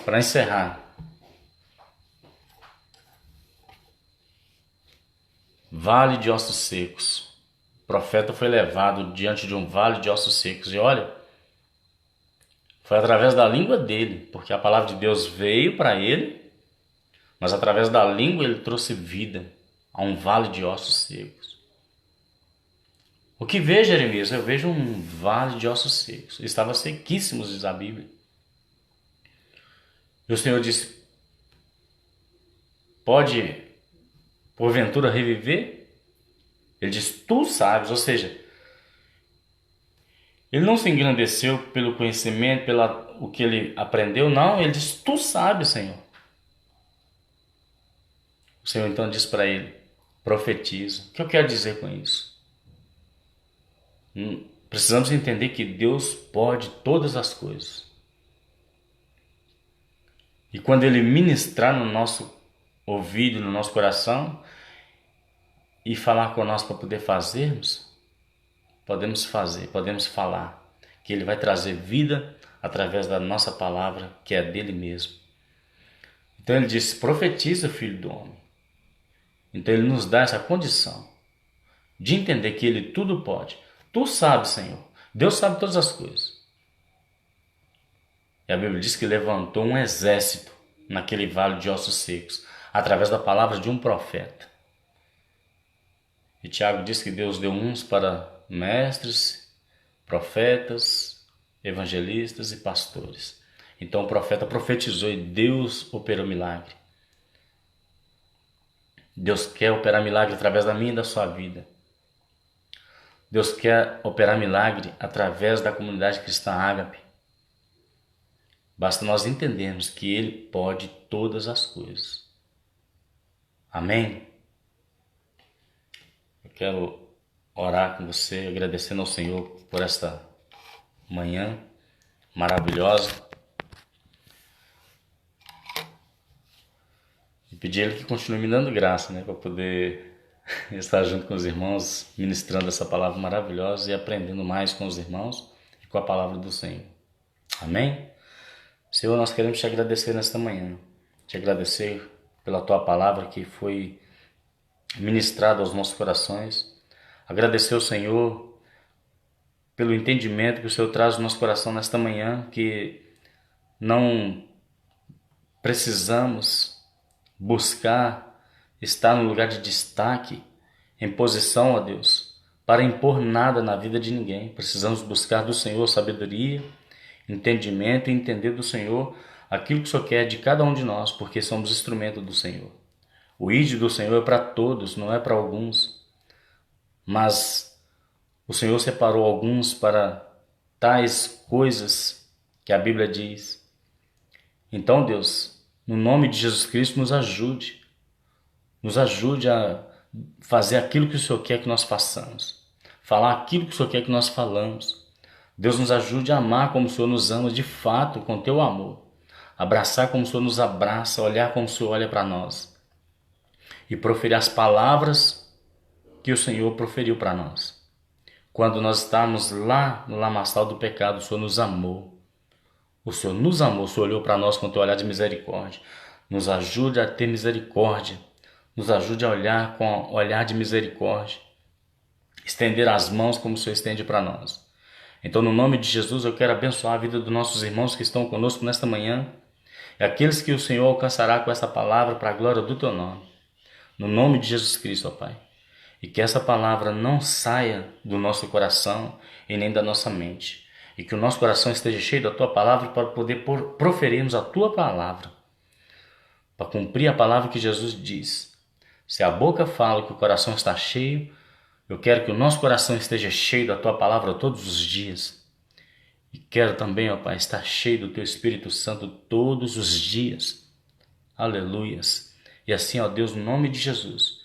Para encerrar, vale de ossos secos. O profeta foi levado diante de um vale de ossos secos e olha, foi através da língua dele, porque a palavra de Deus veio para ele, mas através da língua ele trouxe vida a um vale de ossos secos. O que vejo, Jeremias? Eu vejo um vale de ossos secos. Estava sequíssimos, diz a Bíblia. E o Senhor disse, pode porventura reviver? Ele diz, tu sabes, ou seja, ele não se engrandeceu pelo conhecimento, o que ele aprendeu, não, ele diz, tu sabes, Senhor. O Senhor então diz para ele, profetiza. O que eu quero dizer com isso? Precisamos entender que Deus pode todas as coisas. E quando Ele ministrar no nosso ouvido, no nosso coração, e falar conosco para poder fazermos, podemos fazer, podemos falar, que Ele vai trazer vida através da nossa palavra, que é dele mesmo. Então Ele disse, profetiza, filho do homem. Então Ele nos dá essa condição de entender que Ele tudo pode. Tu sabes, Senhor. Deus sabe todas as coisas. E a Bíblia diz que levantou um exército naquele vale de ossos secos, através da palavra de um profeta. E Tiago diz que Deus deu uns para mestres, profetas, evangelistas e pastores. Então o profeta profetizou e Deus operou milagre. Deus quer operar milagre através da minha e da sua vida. Deus quer operar milagre através da comunidade cristã Ágape. Basta nós entendermos que Ele pode todas as coisas. Amém? Eu quero orar com você, agradecendo ao Senhor por esta manhã maravilhosa. E pedir a Ele que continue me dando graça, né, para poder estar junto com os irmãos, ministrando essa palavra maravilhosa e aprendendo mais com os irmãos e com a palavra do Senhor. Amém? Senhor, nós queremos te agradecer nesta manhã. te agradecer pela tua palavra que foi ministrada aos nossos corações. Agradecer ao Senhor pelo entendimento que o Senhor traz no nosso coração nesta manhã, que não precisamos buscar estar no lugar de destaque, em posição, ó Deus, para impor nada na vida de ninguém. Precisamos buscar do Senhor sabedoria, entendimento e entender do Senhor aquilo que o Senhor quer de cada um de nós, porque somos instrumento do Senhor. O ID do Senhor é para todos, não é para alguns. Mas o Senhor separou alguns para tais coisas que a Bíblia diz. Então, Deus, no nome de Jesus Cristo, nos ajude a fazer aquilo que o Senhor quer que nós façamos, falar aquilo que o Senhor quer que nós falamos. Deus, nos ajude a amar como o Senhor nos ama de fato, com teu amor, abraçar como o Senhor nos abraça, olhar como o Senhor olha para nós e proferir as palavras que o Senhor proferiu para nós. Quando nós estávamos lá no lamaçal do pecado, o Senhor nos amou. O Senhor nos amou, o Senhor olhou para nós com o teu olhar de misericórdia. Nos ajude a ter misericórdia. Nos ajude a olhar com olhar de misericórdia. Estender as mãos como o Senhor estende para nós. Então, no nome de Jesus, eu quero abençoar a vida dos nossos irmãos que estão conosco nesta manhã. E aqueles que o Senhor alcançará com essa palavra para a glória do teu nome. No nome de Jesus Cristo, ó Pai. E que essa palavra não saia do nosso coração e nem da nossa mente. E que o nosso coração esteja cheio da tua palavra para poder proferirmos a tua palavra. Para cumprir a palavra que Jesus diz. Se a boca fala que o coração está cheio, eu quero que o nosso coração esteja cheio da tua palavra todos os dias. E quero também, ó Pai, estar cheio do teu Espírito Santo todos os dias. Aleluias. E assim, ó Deus, no nome de Jesus.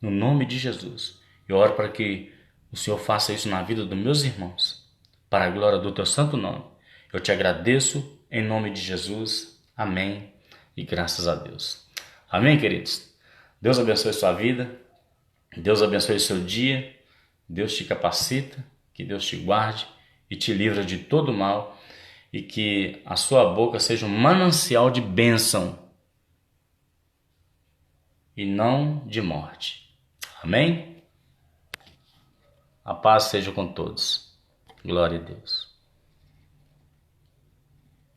No nome de Jesus, eu oro para que o Senhor faça isso na vida dos meus irmãos, para a glória do teu santo nome. Eu te agradeço em nome de Jesus. Amém e graças a Deus. Amém, queridos? Deus abençoe sua vida, Deus abençoe seu dia, Deus te capacita, que Deus te guarde e te livra de todo mal e que a sua boca seja um manancial de bênção e não de morte. Amém? A paz seja com todos. Glória a Deus.